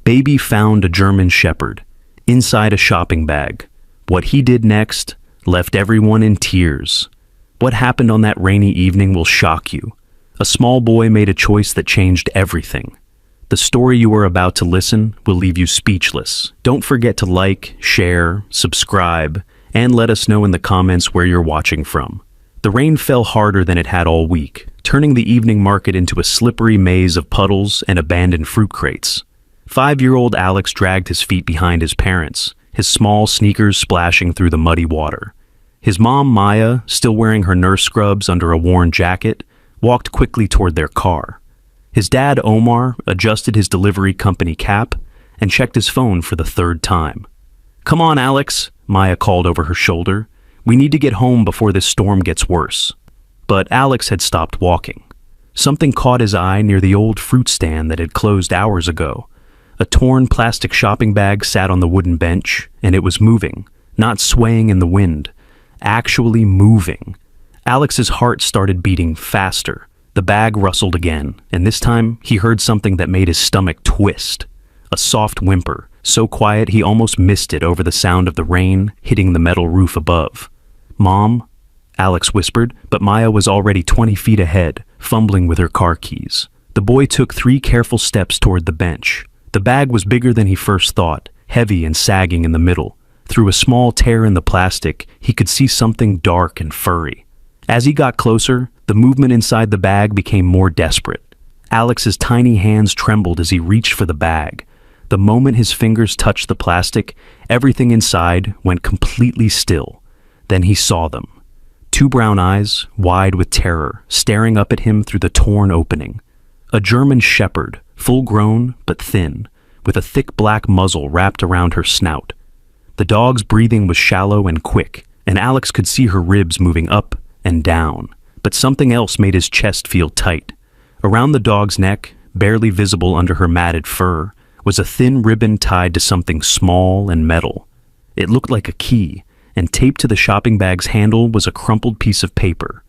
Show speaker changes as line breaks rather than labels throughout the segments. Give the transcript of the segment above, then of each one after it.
Baby found a German Shepherd inside a shopping bag. What he did next left everyone in tears. What happened on that rainy evening will shock you. A small boy made a choice that changed everything. The story you are about to listen will leave you speechless. Don't forget to like, share, subscribe, and let us know in the comments where you're watching from. The rain fell harder than it had all week, turning the evening market into a slippery maze of puddles and abandoned fruit crates. 5-year-old Alex dragged his feet behind his parents, his small sneakers splashing through the muddy water. His mom, Maya, still wearing her nurse scrubs under a worn jacket, walked quickly toward their car. His dad, Omar, adjusted his delivery company cap and checked his phone for the 3rd time. "Come on, Alex," Maya called over her shoulder. "We need to get home before this storm gets worse." But Alex had stopped walking. Something caught his eye near the old fruit stand that had closed hours ago. A torn plastic shopping bag sat on the wooden bench, and it was moving, not swaying in the wind, actually moving. Alex's heart started beating faster. The bag rustled again, and this time he heard something that made his stomach twist. A soft whimper, so quiet he almost missed it over the sound of the rain hitting the metal roof above. "Mom?" Alex whispered, but Maya was already 20 feet ahead, fumbling with her car keys. The boy took 3 careful steps toward the bench. The bag was bigger than he first thought, heavy and sagging in the middle. Through a small tear in the plastic, he could see something dark and furry. As he got closer, the movement inside the bag became more desperate. Alex's tiny hands trembled as he reached for the bag. The moment his fingers touched the plastic, everything inside went completely still. Then he saw them. 2 brown eyes, wide with terror, staring up at him through the torn opening. A German Shepherd, full-grown but thin, with a thick black muzzle wrapped around her snout. The dog's breathing was shallow and quick, and Alex could see her ribs moving up and down. But something else made his chest feel tight. Around the dog's neck, barely visible under her matted fur, was a thin ribbon tied to something small and metal. It looked like a key, and taped to the shopping bag's handle was a crumpled piece of paper.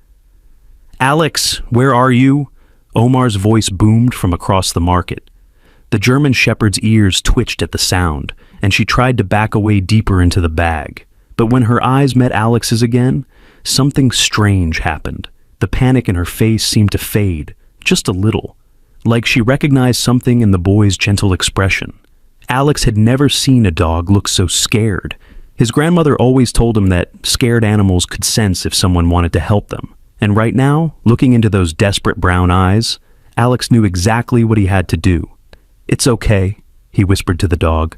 "Alex, where are you?" Omar's voice boomed from across the market. The German Shepherd's ears twitched at the sound, and she tried to back away deeper into the bag. But when her eyes met Alex's again, something strange happened. The panic in her face seemed to fade, just a little, like she recognized something in the boy's gentle expression. Alex had never seen a dog look so scared. His grandmother always told him that scared animals could sense if someone wanted to help them. And right now, looking into those desperate brown eyes, Alex knew exactly what he had to do. "It's okay," he whispered to the dog.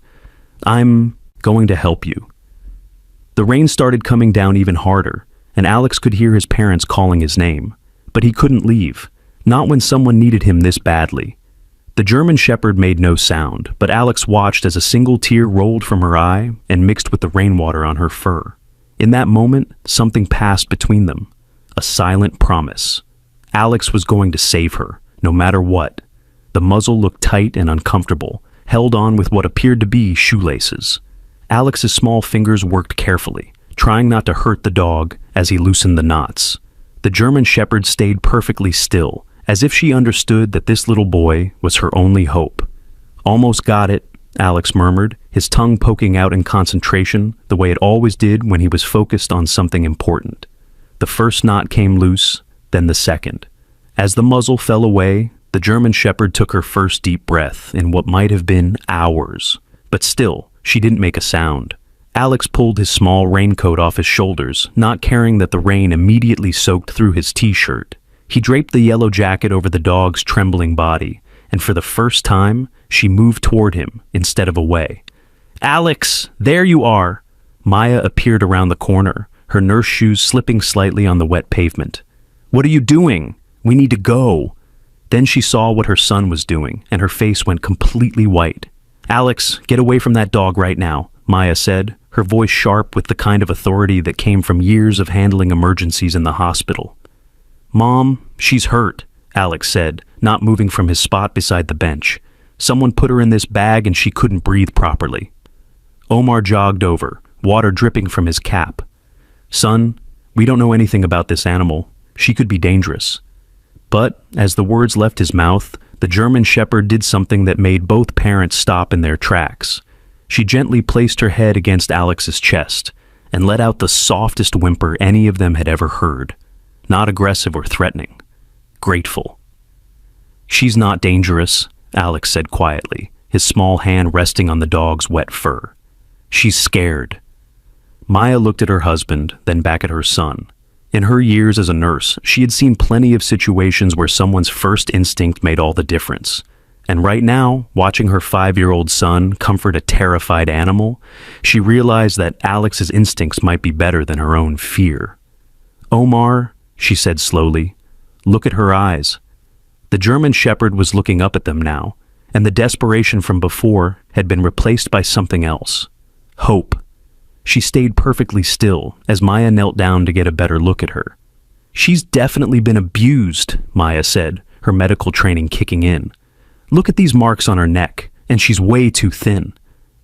"I'm going to help you." The rain started coming down even harder, and Alex could hear his parents calling his name. But he couldn't leave, not when someone needed him this badly. The German Shepherd made no sound, but Alex watched as a single tear rolled from her eye and mixed with the rainwater on her fur. In that moment, something passed between them. A silent promise. Alex was going to save her, no matter what. The muzzle looked tight and uncomfortable, held on with what appeared to be shoelaces. Alex's small fingers worked carefully, trying not to hurt the dog as he loosened the knots. The German Shepherd stayed perfectly still, as if she understood that this little boy was her only hope. "Almost got it," Alex murmured, his tongue poking out in concentration, the way it always did when he was focused on something important. The first knot came loose, then the second. As the muzzle fell away, the German Shepherd took her first deep breath in what might have been hours. But still, she didn't make a sound. Alex pulled his small raincoat off his shoulders, not caring that the rain immediately soaked through his t-shirt. He draped the yellow jacket over the dog's trembling body, and for the first time, she moved toward him instead of away. "Alex, there you are!" Maya appeared around the corner, her nurse shoes slipping slightly on the wet pavement. "What are you doing? We need to go." Then she saw what her son was doing, and her face went completely white. "Alex, get away from that dog right now," Maya said, her voice sharp with the kind of authority that came from years of handling emergencies in the hospital. "Mom, she's hurt," Alex said, not moving from his spot beside the bench. "Someone put her in this bag and she couldn't breathe properly." Omar jogged over, water dripping from his cap. "Son, we don't know anything about this animal. She could be dangerous." But as the words left his mouth, The German Shepherd did something that made both parents stop in their tracks. She gently placed her head against Alex's chest and let out the softest whimper any of them had ever heard. Not aggressive or threatening. Grateful. "She's not dangerous," Alex said quietly, his small hand resting on the dog's wet fur. "She's scared." Maya looked at her husband, then back at her son. In her years as a nurse, she had seen plenty of situations where someone's first instinct made all the difference. And right now, watching her 5-year-old son comfort a terrified animal, she realized that Alex's instincts might be better than her own fear. "Omar," she said slowly, "look at her eyes." The German Shepherd was looking up at them now, and the desperation from before had been replaced by something else. Hope. She stayed perfectly still as Maya knelt down to get a better look at her. "She's definitely been abused," Maya said, her medical training kicking in. "Look at these marks on her neck, and she's way too thin."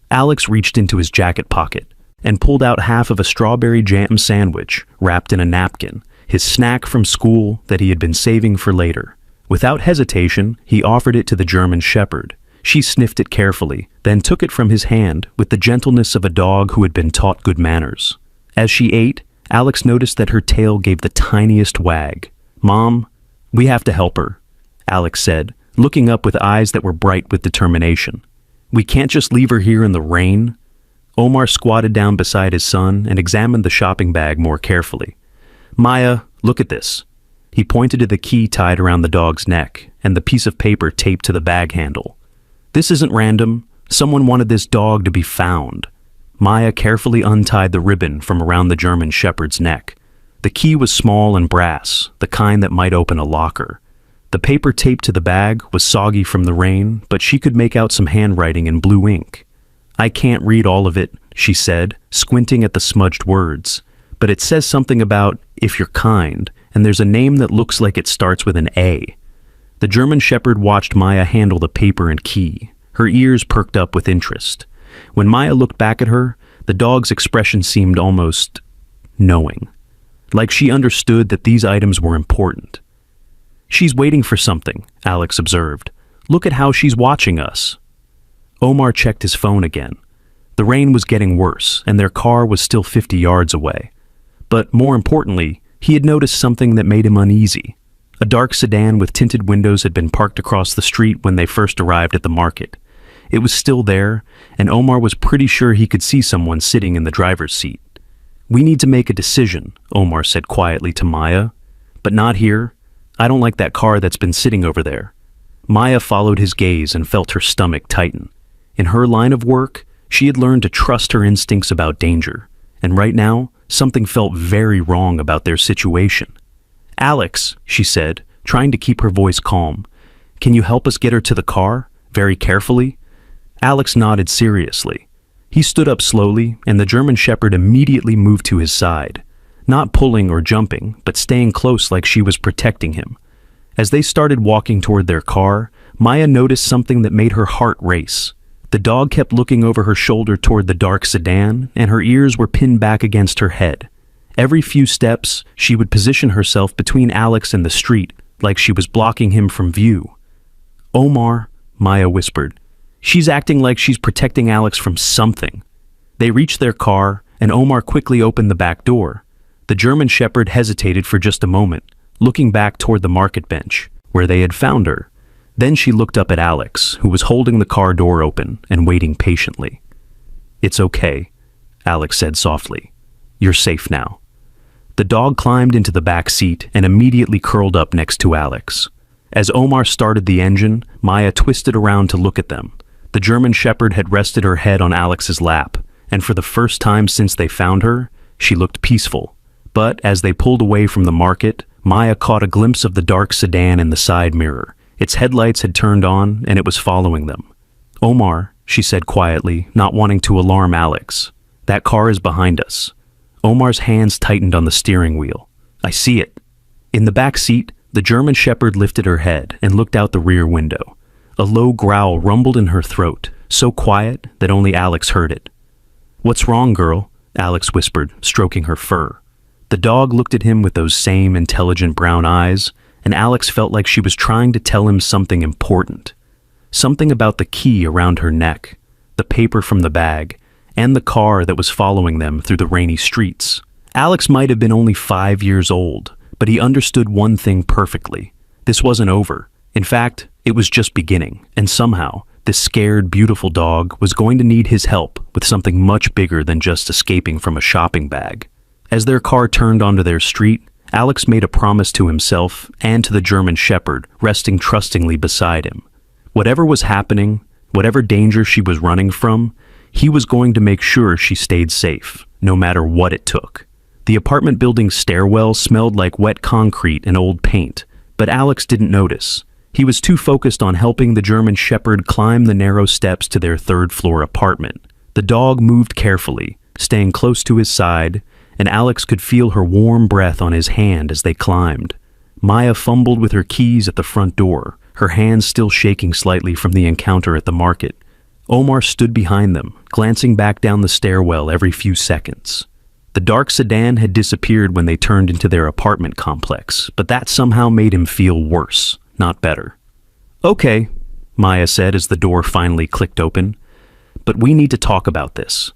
Alex reached into his jacket pocket and pulled out half of a strawberry jam sandwich wrapped in a napkin, his snack from school that he had been saving for later. Without hesitation, he offered it to the German Shepherd. She sniffed it carefully, then took it from his hand with the gentleness of a dog who had been taught good manners. As she ate, Alex noticed that her tail gave the tiniest wag. "Mom, we have to help her," Alex said, looking up with eyes that were bright with determination. "We can't just leave her here in the rain." Omar squatted down beside his son and examined the shopping bag more carefully. "Maya, look at this." He pointed to the key tied around the dog's neck and the piece of paper taped to the bag handle. "This isn't random. Someone wanted this dog to be found." Maya carefully untied the ribbon from around the German Shepherd's neck. The key was small and brass, the kind that might open a locker. The paper taped to the bag was soggy from the rain, but she could make out some handwriting in blue ink. "I can't read all of it," she said, squinting at the smudged words. "But it says something about if you're kind, and there's a name that looks like it starts with an A." The German Shepherd watched Maya handle the paper and key. Her ears perked up with interest. When Maya looked back at her, the dog's expression seemed almost knowing, like she understood that these items were important. "She's waiting for something," Alex observed. "Look at how she's watching us." Omar checked his phone again. The rain was getting worse, and their car was still 50 yards away. But more importantly, he had noticed something that made him uneasy. A dark sedan with tinted windows had been parked across the street when they first arrived at the market. It was still there, and Omar was pretty sure he could see someone sitting in the driver's seat. "We need to make a decision," Omar said quietly to Maya. "But not here. I don't like that car that's been sitting over there." Maya followed his gaze and felt her stomach tighten. In her line of work, she had learned to trust her instincts about danger, and right now, something felt very wrong about their situation. "Alex," she said, trying to keep her voice calm, "can you help us get her to the car, very carefully?" Alex nodded seriously. He stood up slowly, and the German Shepherd immediately moved to his side, not pulling or jumping, but staying close like she was protecting him. As they started walking toward their car, Maya noticed something that made her heart race. The dog kept looking over her shoulder toward the dark sedan, and her ears were pinned back against her head. Every few steps, she would position herself between Alex and the street, like she was blocking him from view. "Omar," Maya whispered. "She's acting like she's protecting Alex from something." They reached their car, and Omar quickly opened the back door. The German Shepherd hesitated for just a moment, looking back toward the market bench, where they had found her. Then she looked up at Alex, who was holding the car door open and waiting patiently. "It's okay," Alex said softly. "You're safe now." The dog climbed into the back seat and immediately curled up next to Alex. As Omar started the engine, Maya twisted around to look at them. The German Shepherd had rested her head on Alex's lap, and for the first time since they found her, she looked peaceful. But as they pulled away from the market, Maya caught a glimpse of the dark sedan in the side mirror. Its headlights had turned on, and it was following them. "Omar," she said quietly, not wanting to alarm Alex, "that car is behind us." Omar's hands tightened on the steering wheel. "I see it." In the back seat, the German Shepherd lifted her head and looked out the rear window. A low growl rumbled in her throat, so quiet that only Alex heard it. "What's wrong, girl?" Alex whispered, stroking her fur. The dog looked at him with those same intelligent brown eyes, and Alex felt like she was trying to tell him something important. Something about the key around her neck, the paper from the bag, and the car that was following them through the rainy streets. Alex might have been only 5 years old, but he understood one thing perfectly. This wasn't over. In fact, it was just beginning, and somehow, this scared, beautiful dog was going to need his help with something much bigger than just escaping from a shopping bag. As their car turned onto their street, Alex made a promise to himself and to the German Shepherd, resting trustingly beside him. Whatever was happening, whatever danger she was running from, he was going to make sure she stayed safe, no matter what it took. The apartment building's stairwell smelled like wet concrete and old paint, but Alex didn't notice. He was too focused on helping the German Shepherd climb the narrow steps to their third-floor apartment. The dog moved carefully, staying close to his side, and Alex could feel her warm breath on his hand as they climbed. Maya fumbled with her keys at the front door, her hands still shaking slightly from the encounter at the market. Omar stood behind them, glancing back down the stairwell every few seconds. The dark sedan had disappeared when they turned into their apartment complex, but that somehow made him feel worse, not better. "Okay," Maya said as the door finally clicked open, "but we need to talk about this."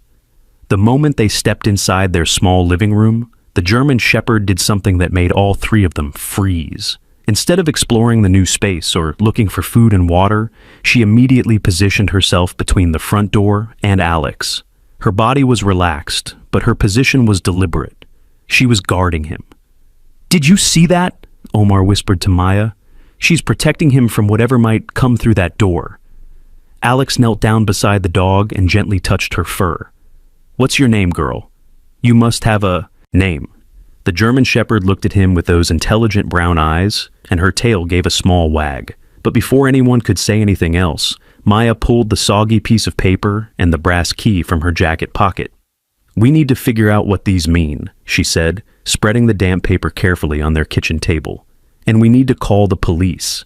The moment they stepped inside their small living room, the German Shepherd did something that made all three of them freeze. Instead of exploring the new space or looking for food and water, she immediately positioned herself between the front door and Alex. Her body was relaxed, but her position was deliberate. She was guarding him. "Did you see that?" Omar whispered to Maya. "She's protecting him from whatever might come through that door." Alex knelt down beside the dog and gently touched her fur. "What's your name, girl? You must have a name." The German Shepherd looked at him with those intelligent brown eyes, and her tail gave a small wag. But before anyone could say anything else, Maya pulled the soggy piece of paper and the brass key from her jacket pocket. "We need to figure out what these mean," she said, spreading the damp paper carefully on their kitchen table. "And we need to call the police."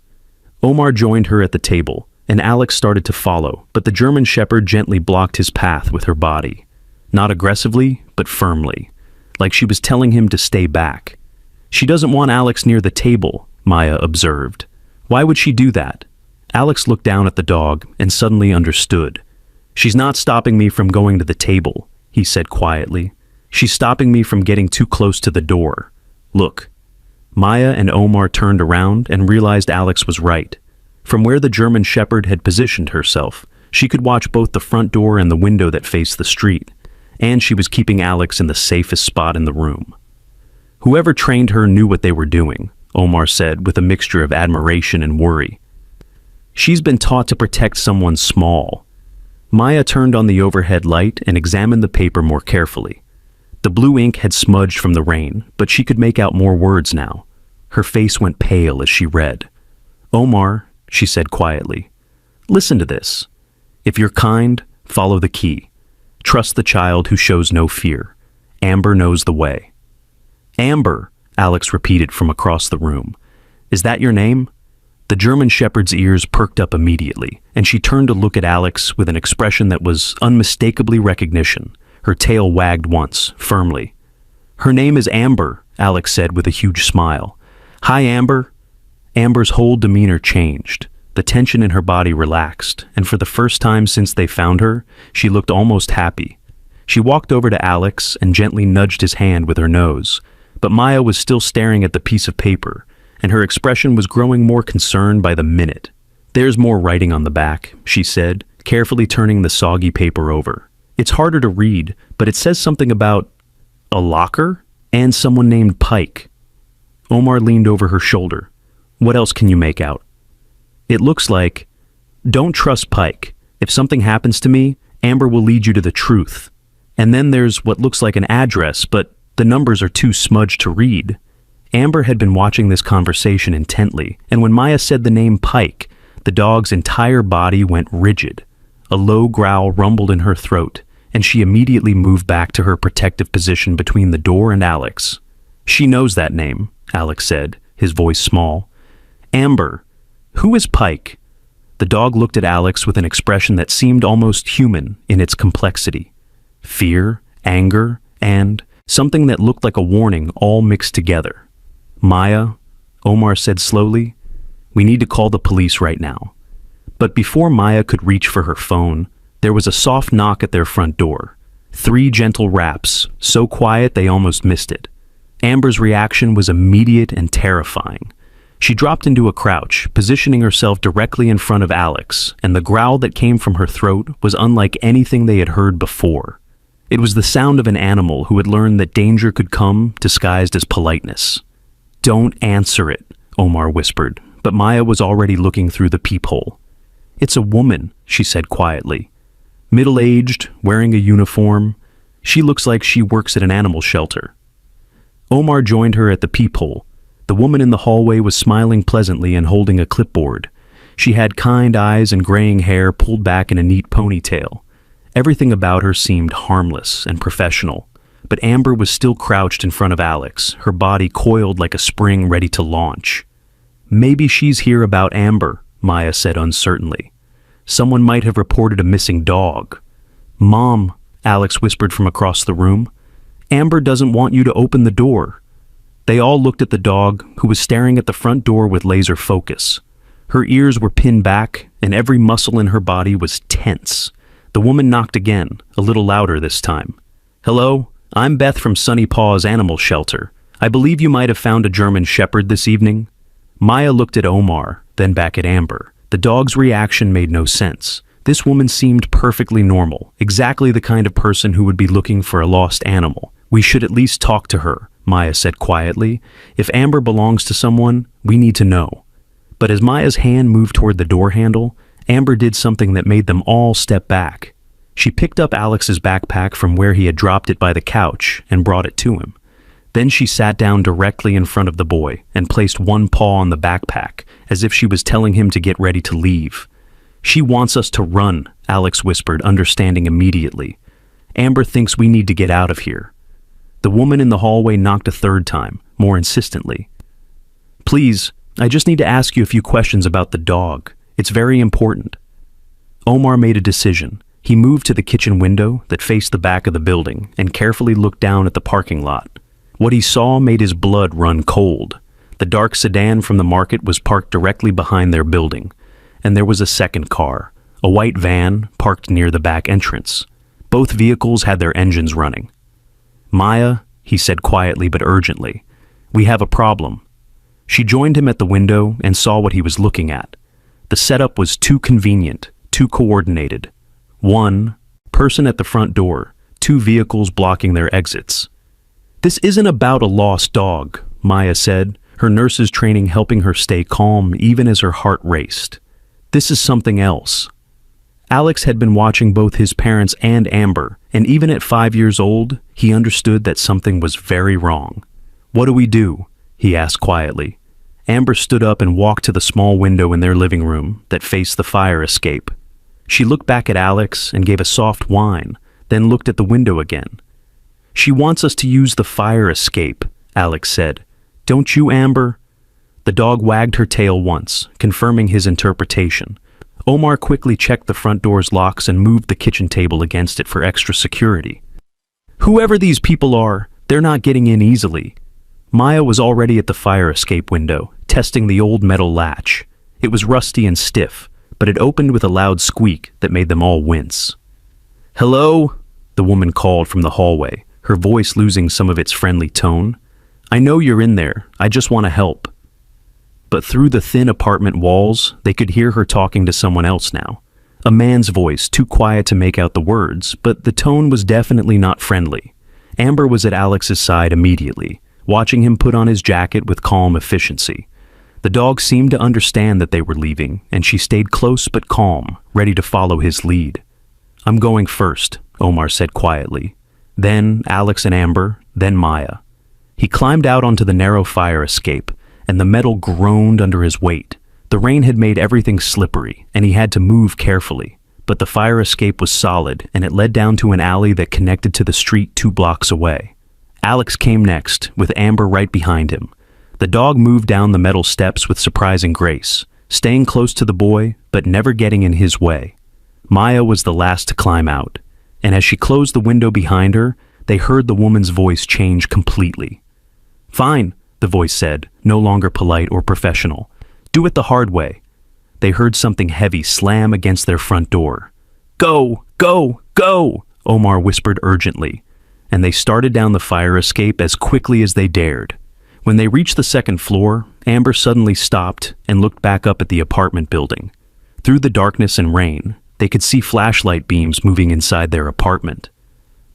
Omar joined her at the table, and Alex started to follow, but the German Shepherd gently blocked his path with her body. Not aggressively, but firmly, like she was telling him to stay back. "She doesn't want Alex near the table," Maya observed. "Why would she do that?" Alex looked down at the dog and suddenly understood. "She's not stopping me from going to the table," he said quietly. "She's stopping me from getting too close to the door. Look." Maya and Omar turned around and realized Alex was right. From where the German Shepherd had positioned herself, she could watch both the front door and the window that faced the street, and she was keeping Alex in the safest spot in the room. "Whoever trained her knew what they were doing," Omar said with a mixture of admiration and worry. "She's been taught to protect someone small." Maya turned on the overhead light and examined the paper more carefully. The blue ink had smudged from the rain, but she could make out more words now. Her face went pale as she read. "Omar," she said quietly, "listen to this. If you're kind, follow the key. Trust the child who shows no fear. Amber knows the way." "Amber," Alex repeated from across the room. "Is that your name?" The German Shepherd's ears perked up immediately, and she turned to look at Alex with an expression that was unmistakably recognition. Her tail wagged once, firmly. "Her name is Amber," Alex said with a huge smile. "Hi, Amber." Amber's whole demeanor changed. The tension in her body relaxed, and for the first time since they found her, she looked almost happy. She walked over to Alex and gently nudged his hand with her nose, but Maya was still staring at the piece of paper, and her expression was growing more concerned by the minute. "There's more writing on the back," she said, carefully turning the soggy paper over. "It's harder to read, but it says something about a locker and someone named Pike." Omar leaned over her shoulder. "What else can you make out?" "It looks like, 'Don't trust Pike. If something happens to me, Amber will lead you to the truth.' And then there's what looks like an address, but the numbers are too smudged to read." Amber had been watching this conversation intently, and when Maya said the name Pike, the dog's entire body went rigid. A low growl rumbled in her throat, and she immediately moved back to her protective position between the door and Alex. "She knows that name," Alex said, his voice small. "Amber, who is Pike?" The dog looked at Alex with an expression that seemed almost human in its complexity. Fear, anger, and something that looked like a warning all mixed together. "Maya, Omar said slowly. "We need to call the police right now." But before Maya could reach for her phone, there was a soft knock at their front door. 3 gentle raps, so quiet they almost missed it. Amber's reaction was immediate and terrifying. She dropped into a crouch, positioning herself directly in front of Alex, and the growl that came from her throat was unlike anything they had heard before. It was the sound of an animal who had learned that danger could come disguised as politeness. "Don't answer it," Omar whispered, but Maya was already looking through the peephole. "It's a woman," she said quietly. "Middle-aged, wearing a uniform. She looks like she works at an animal shelter." Omar joined her at the peephole. The woman in the hallway was smiling pleasantly and holding a clipboard. She had kind eyes and graying hair pulled back in a neat ponytail. Everything about her seemed harmless and professional, but Amber was still crouched in front of Alex, her body coiled like a spring ready to launch. "Maybe she's here about Amber," Maya said uncertainly. "Someone might have reported a missing dog." "Mom," Alex whispered from across the room, "Amber doesn't want you to open the door." They all looked at the dog, who was staring at the front door with laser focus. Her ears were pinned back, and every muscle in her body was tense. The woman knocked again, a little louder this time. "Hello, I'm Beth from Sunny Paw's Animal Shelter. I believe you might have found a German Shepherd this evening." Maya looked at Omar, then back at Amber. The dog's reaction made no sense. This woman seemed perfectly normal, exactly the kind of person who would be looking for a lost animal. "We should at least talk to her," Maya said quietly. "If Amber belongs to someone, we need to know." But as Maya's hand moved toward the door handle, Amber did something that made them all step back. She picked up Alex's backpack from where he had dropped it by the couch and brought it to him. Then she sat down directly in front of the boy and placed one paw on the backpack, as if she was telling him to get ready to leave. "She wants us to run," Alex whispered, understanding immediately. "Amber thinks we need to get out of here." The woman in the hallway knocked a third time, more insistently. "Please, I just need to ask you a few questions about the dog. It's very important." Omar made a decision. He moved to the kitchen window that faced the back of the building and carefully looked down at the parking lot. What he saw made his blood run cold. The dark sedan from the market was parked directly behind their building, and there was a second car, a white van, parked near the back entrance. Both vehicles had their engines running. "Maya," he said quietly but urgently, "we have a problem." She joined him at the window and saw what he was looking at. The setup was too convenient, too coordinated. One person at the front door, 2 vehicles blocking their exits. "This isn't about a lost dog," Maya said, her nurse's training helping her stay calm even as her heart raced. "This is something else." Alex had been watching both his parents and Amber, and even at 5 years old, he understood that something was very wrong. "What do we do?" he asked quietly. Amber stood up and walked to the small window in their living room that faced the fire escape. She looked back at Alex and gave a soft whine, then looked at the window again. "She wants us to use the fire escape," Alex said. "Don't you, Amber?" The dog wagged her tail once, confirming his interpretation. Omar quickly checked the front door's locks and moved the kitchen table against it for extra security. "Whoever these people are, they're not getting in easily." Maya was already at the fire escape window, testing the old metal latch. It was rusty and stiff, but it opened with a loud squeak that made them all wince. "Hello?" the woman called from the hallway, her voice losing some of its friendly tone. "I know you're in there. I just want to help." But through the thin apartment walls, they could hear her talking to someone else now. A man's voice, too quiet to make out the words, but the tone was definitely not friendly. Amber was at Alex's side immediately, watching him put on his jacket with calm efficiency. The dog seemed to understand that they were leaving, and she stayed close but calm, ready to follow his lead. "I'm going first," Omar said quietly. Then Alex and Amber, then Maya. He climbed out onto the narrow fire escape, and the metal groaned under his weight. The rain had made everything slippery, and he had to move carefully. But the fire escape was solid, and it led down to an alley that connected to the street 2 blocks away. Alex came next, with Amber right behind him. The dog moved down the metal steps with surprising grace, staying close to the boy, but never getting in his way. Maya was the last to climb out, and as she closed the window behind her, they heard the woman's voice change completely. "Fine, the voice said, no longer polite or professional. "Do it the hard way." They heard something heavy slam against their front door. "Go! Go! Go!" Omar whispered urgently, and they started down the fire escape as quickly as they dared. When they reached the second floor, Amber suddenly stopped and looked back up at the apartment building. Through the darkness and rain, they could see flashlight beams moving inside their apartment.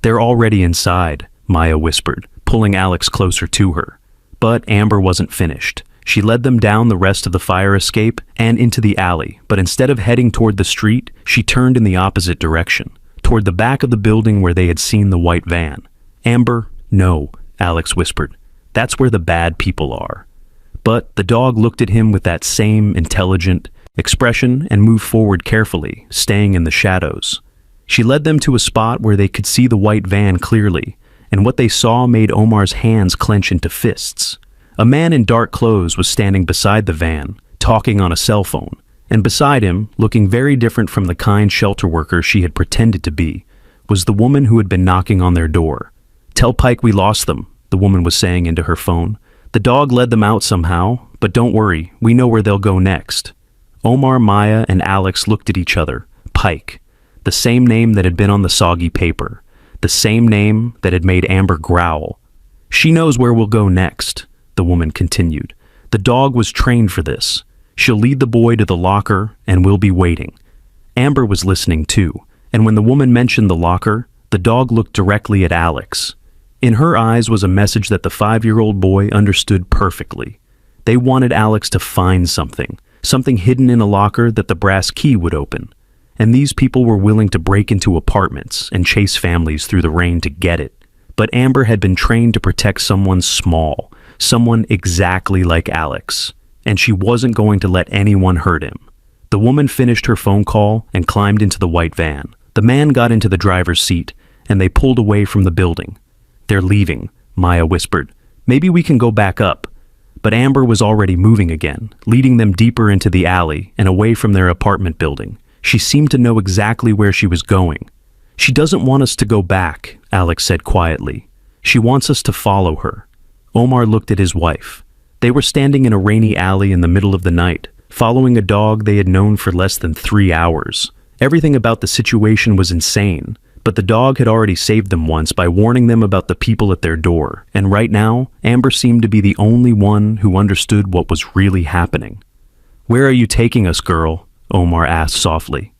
"They're already inside," Maya whispered, pulling Alex closer to her. But Amber wasn't finished. She led them down the rest of the fire escape and into the alley, but instead of heading toward the street, she turned in the opposite direction, toward the back of the building where they had seen the white van. "Amber, no," Alex whispered. "That's where the bad people are." But the dog looked at him with that same intelligent expression and moved forward carefully, staying in the shadows. She led them to a spot where they could see the white van clearly, and what they saw made Omar's hands clench into fists. A man in dark clothes was standing beside the van, talking on a cell phone, and beside him, looking very different from the kind shelter worker she had pretended to be, was the woman who had been knocking on their door. "Tell Pike we lost them," the woman was saying into her phone. "The dog led them out somehow, but don't worry, we know where they'll go next." Omar, Maya, and Alex looked at each other. Pike. The same name that had been on the soggy paper. The same name that had made Amber growl. "She knows where we'll go next," the woman continued. "The dog was trained for this. She'll lead the boy to the locker, and we'll be waiting." Amber was listening too, and when the woman mentioned the locker, the dog looked directly at Alex. In her eyes was a message that the 5-year-old boy understood perfectly. They wanted Alex to find something hidden in a locker that the brass key would open. And these people were willing to break into apartments and chase families through the rain to get it. But Amber had been trained to protect someone small, someone exactly like Alex, and she wasn't going to let anyone hurt him. The woman finished her phone call and climbed into the white van. The man got into the driver's seat, and they pulled away from the building. "They're leaving," Maya whispered. "Maybe we can go back up." But Amber was already moving again, leading them deeper into the alley and away from their apartment building. She seemed to know exactly where she was going. "She doesn't want us to go back," Alex said quietly. "She wants us to follow her." Omar looked at his wife. They were standing in a rainy alley in the middle of the night, following a dog they had known for less than 3 hours. Everything about the situation was insane, but the dog had already saved them once by warning them about the people at their door, and right now, Amber seemed to be the only one who understood what was really happening. "Where are you taking us, girl?" Omar asked softly.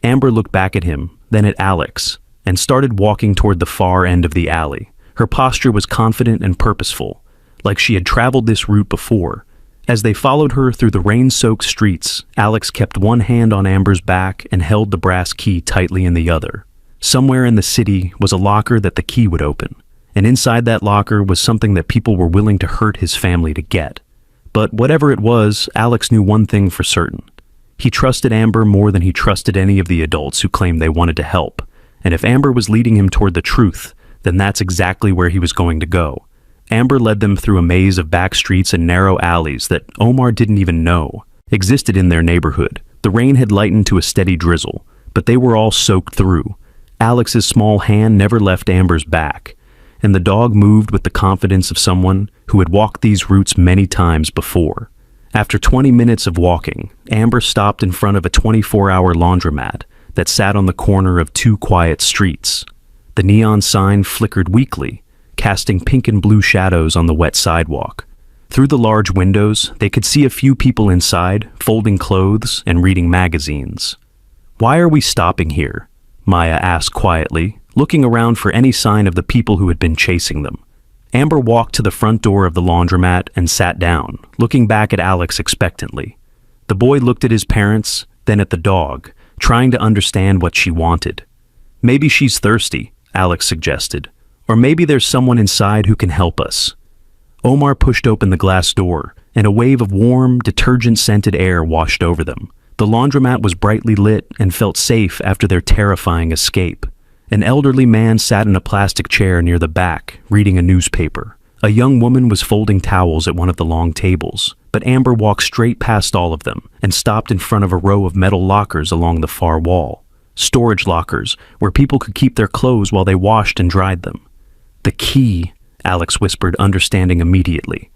Amber looked back at him, then at Alex, and started walking toward the far end of the alley. Her posture was confident and purposeful, like she had traveled this route before. As they followed her through the rain-soaked streets, Alex kept one hand on Amber's back and held the brass key tightly in the other. Somewhere in the city was a locker that the key would open, and inside that locker was something that people were willing to hurt his family to get. But whatever it was, Alex knew one thing for certain. He trusted Amber more than he trusted any of the adults who claimed they wanted to help, and if Amber was leading him toward the truth, then that's exactly where he was going to go. Amber led them through a maze of back streets and narrow alleys that Omar didn't even know existed in their neighborhood. The rain had lightened to a steady drizzle, but they were all soaked through. Alex's small hand never left Amber's back, and the dog moved with the confidence of someone who had walked these routes many times before. After 20 minutes of walking, Amber stopped in front of a 24-hour laundromat that sat on the corner of 2 quiet streets. The neon sign flickered weakly, casting pink and blue shadows on the wet sidewalk. Through the large windows, they could see a few people inside, folding clothes and reading magazines. "Why are we stopping here?" Maya asked quietly, looking around for any sign of the people who had been chasing them. Amber walked to the front door of the laundromat and sat down, looking back at Alex expectantly. The boy looked at his parents, then at the dog, trying to understand what she wanted. "Maybe she's thirsty," Alex suggested. "Or maybe there's someone inside who can help us." Omar pushed open the glass door, and a wave of warm, detergent-scented air washed over them. The laundromat was brightly lit and felt safe after their terrifying escape. An elderly man sat in a plastic chair near the back, reading a newspaper. A young woman was folding towels at one of the long tables, but Amber walked straight past all of them and stopped in front of a row of metal lockers along the far wall. Storage lockers, where people could keep their clothes while they washed and dried them. "The key," Alex whispered, understanding immediately.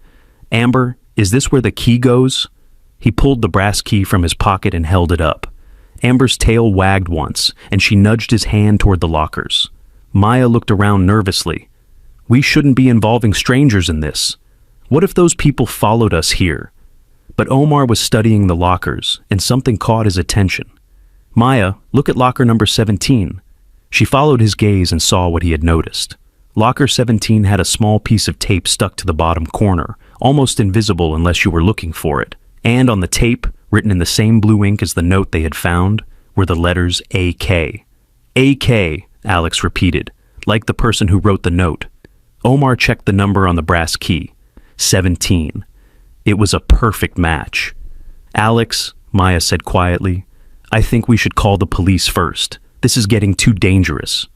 "Amber, is this where the key goes?" He pulled the brass key from his pocket and held it up. Amber's tail wagged once, and she nudged his hand toward the lockers. Maya looked around nervously. "We shouldn't be involving strangers in this. What if those people followed us here?" But Omar was studying the lockers, and something caught his attention. "Maya, look at locker number 17. She followed his gaze and saw what he had noticed. Locker 17 had a small piece of tape stuck to the bottom corner, almost invisible unless you were looking for it. And on the tape, written in the same blue ink as the note they had found, were the letters AK. "AK," Alex repeated, like the person who wrote the note. Omar checked the number on the brass key. 17. It was a perfect match. "Alex," Maya said quietly, "I think we should call the police first. This is getting too dangerous."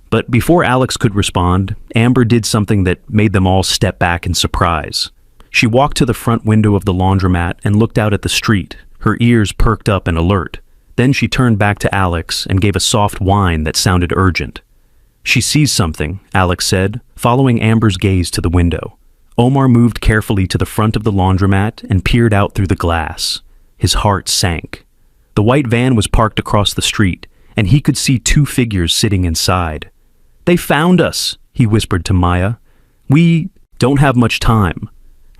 But before Alex could respond, Amber did something that made them all step back in surprise. She walked to the front window of the laundromat and looked out at the street, her ears perked up and alert. Then she turned back to Alex and gave a soft whine that sounded urgent. "She sees something," Alex said, following Amber's gaze to the window. Omar moved carefully to the front of the laundromat and peered out through the glass. His heart sank. The white van was parked across the street, and he could see two figures sitting inside. "They found us," he whispered to Maya. "We don't have much time."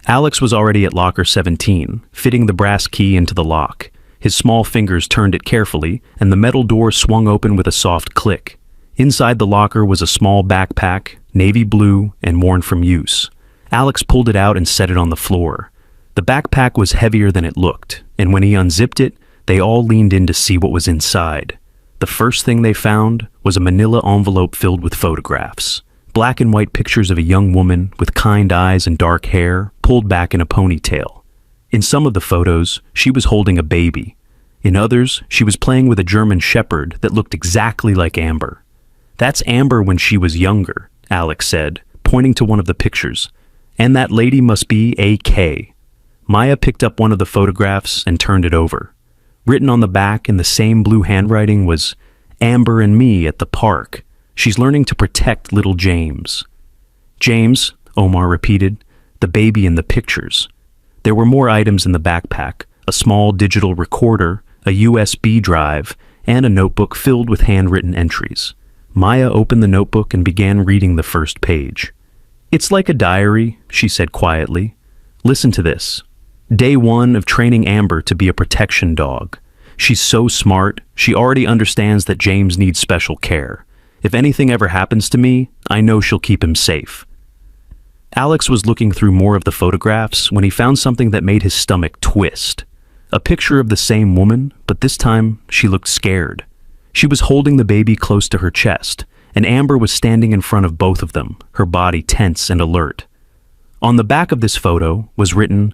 Alex was already at locker 17, fitting the brass key into the lock. His small fingers turned it carefully, and the metal door swung open with a soft click. Inside the locker was a small backpack, navy blue and worn from use. Alex pulled it out and set it on the floor. The backpack was heavier than it looked, and when he unzipped it, they all leaned in to see what was inside. The first thing they found was a manila envelope filled with photographs. Black and white pictures of a young woman with kind eyes and dark hair pulled back in a ponytail. In some of the photos, she was holding a baby. In others, she was playing with a German shepherd that looked exactly like Amber. "That's Amber when she was younger," Alex said, pointing to one of the pictures. "And that lady must be AK." Maya picked up one of the photographs and turned it over. Written on the back in the same blue handwriting was, "Amber and me at the park. She's learning to protect little James." "James," Omar repeated, "the baby in the pictures." There were more items in the backpack, a small digital recorder, a USB drive, and a notebook filled with handwritten entries. Maya opened the notebook and began reading the first page. "It's like a diary," she said quietly. "Listen to this. Day 1 of training Amber to be a protection dog. She's so smart, she already understands that James needs special care. If anything ever happens to me, I know she'll keep him safe." Alex was looking through more of the photographs when he found something that made his stomach twist. A picture of the same woman, but this time she looked scared. She was holding the baby close to her chest, and Amber was standing in front of both of them, her body tense and alert. On the back of this photo was written,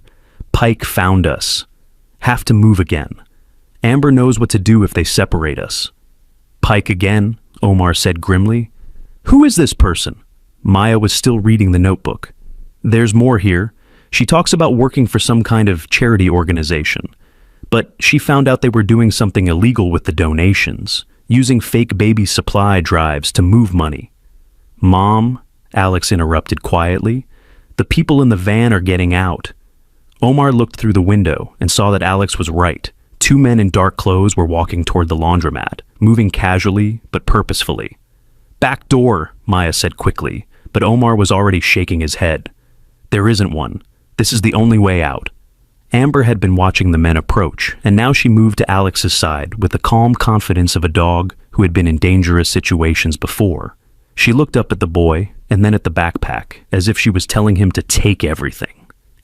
"Pike found us. Have to move again. Amber knows what to do if they separate us." "Pike again," Omar said grimly. "Who is this person?" Maya was still reading the notebook. "There's more here. She talks about working for some kind of charity organization. But she found out they were doing something illegal with the donations, using fake baby supply drives to move money." "Mom," Alex interrupted quietly, "the people in the van are getting out." Omar looked through the window and saw that Alex was right. Two men in dark clothes were walking toward the laundromat, moving casually but purposefully. "Back door," Maya said quickly, but Omar was already shaking his head. "There isn't one. This is the only way out." Amber had been watching the men approach, and now she moved to Alex's side with the calm confidence of a dog who had been in dangerous situations before. She looked up at the boy and then at the backpack, as if she was telling him to take everything.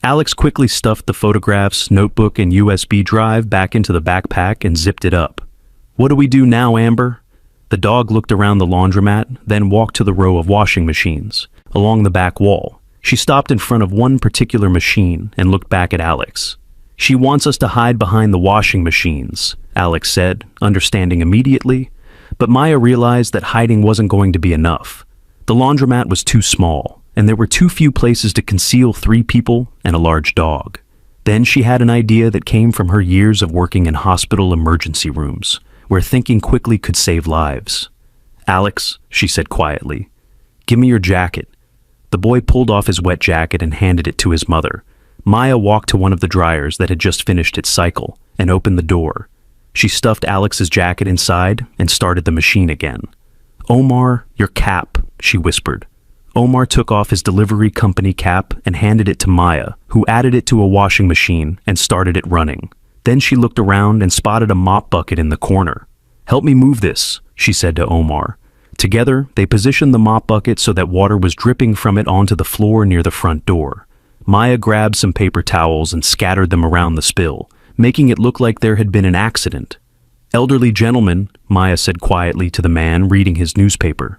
Alex quickly stuffed the photographs, notebook, and USB drive back into the backpack and zipped it up. "What do we do now, Amber?" The dog looked around the laundromat, then walked to the row of washing machines, along the back wall. She stopped in front of one particular machine and looked back at Alex. "She wants us to hide behind the washing machines," Alex said, understanding immediately. But Maya realized that hiding wasn't going to be enough. The laundromat was too small, and there were too few places to conceal 3 people and a large dog. Then she had an idea that came from her years of working in hospital emergency rooms, where thinking quickly could save lives. "Alex," she said quietly, "give me your jacket." The boy pulled off his wet jacket and handed it to his mother. Maya walked to one of the dryers that had just finished its cycle and opened the door. She stuffed Alex's jacket inside and started the machine again. "Omar, your cap," she whispered. Omar took off his delivery company cap and handed it to Maya, who added it to a washing machine and started it running. Then she looked around and spotted a mop bucket in the corner. "Help me move this," she said to Omar. Together, they positioned the mop bucket so that water was dripping from it onto the floor near the front door. Maya grabbed some paper towels and scattered them around the spill, making it look like there had been an accident. "Elderly gentleman," Maya said quietly to the man reading his newspaper.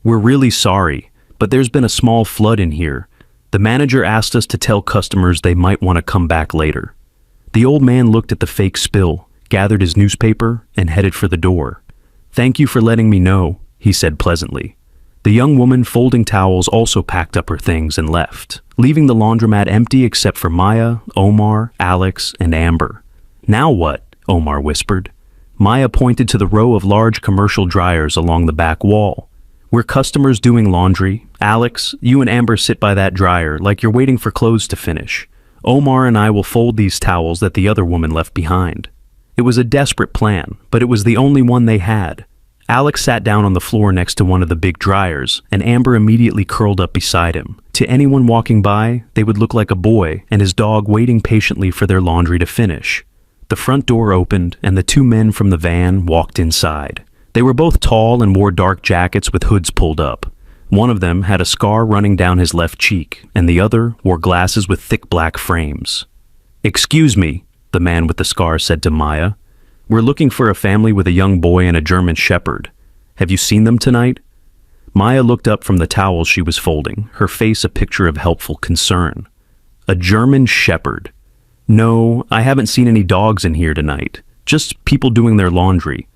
"We're really sorry, but there's been a small flood in here. The manager asked us to tell customers they might want to come back later." The old man looked at the fake spill, gathered his newspaper, and headed for the door. "Thank you for letting me know," he said pleasantly. The young woman folding towels also packed up her things and left, leaving the laundromat empty except for Maya, Omar, Alex, and Amber. "Now what?" Omar whispered. Maya pointed to the row of large commercial dryers along the back wall. "We're customers doing laundry. Alex, you and Amber sit by that dryer like you're waiting for clothes to finish. Omar and I will fold these towels that the other woman left behind." It was a desperate plan, but it was the only one they had. Alex sat down on the floor next to one of the big dryers, and Amber immediately curled up beside him. To anyone walking by, they would look like a boy and his dog waiting patiently for their laundry to finish. The front door opened, and the two men from the van walked inside. They were both tall and wore dark jackets with hoods pulled up. One of them had a scar running down his left cheek, and the other wore glasses with thick black frames. "Excuse me," the man with the scar said to Maya. "We're looking for a family with a young boy and a German shepherd. Have you seen them tonight?" Maya looked up from the towels she was folding, her face a picture of helpful concern. "A German shepherd? No, I haven't seen any dogs in here tonight. Just people doing their laundry."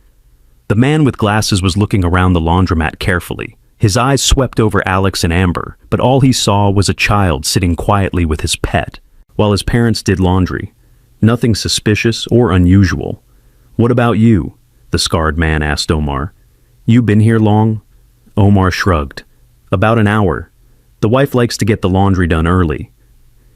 The man with glasses was looking around the laundromat carefully. His eyes swept over Alex and Amber, but all he saw was a child sitting quietly with his pet, while his parents did laundry. Nothing suspicious or unusual. "What about you?" the scarred man asked Omar. "You been here long?" Omar shrugged. "About an hour. The wife likes to get the laundry done early."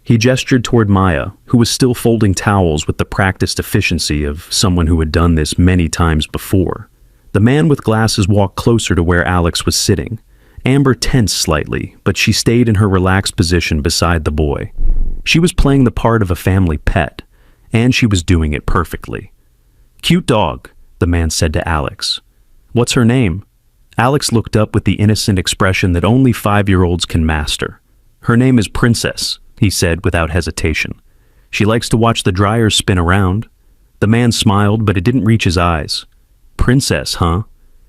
He gestured toward Maya, who was still folding towels with the practiced efficiency of someone who had done this many times before. The man with glasses walked closer to where Alex was sitting. Amber tensed slightly, but she stayed in her relaxed position beside the boy. She was playing the part of a family pet, and she was doing it perfectly. "Cute dog," the man said to Alex. "What's her name?" Alex looked up with the innocent expression that only 5-year-olds can master. "Her name is Princess," he said without hesitation. "She likes to watch the dryers spin around." The man smiled, but it didn't reach his eyes. "Princess, huh?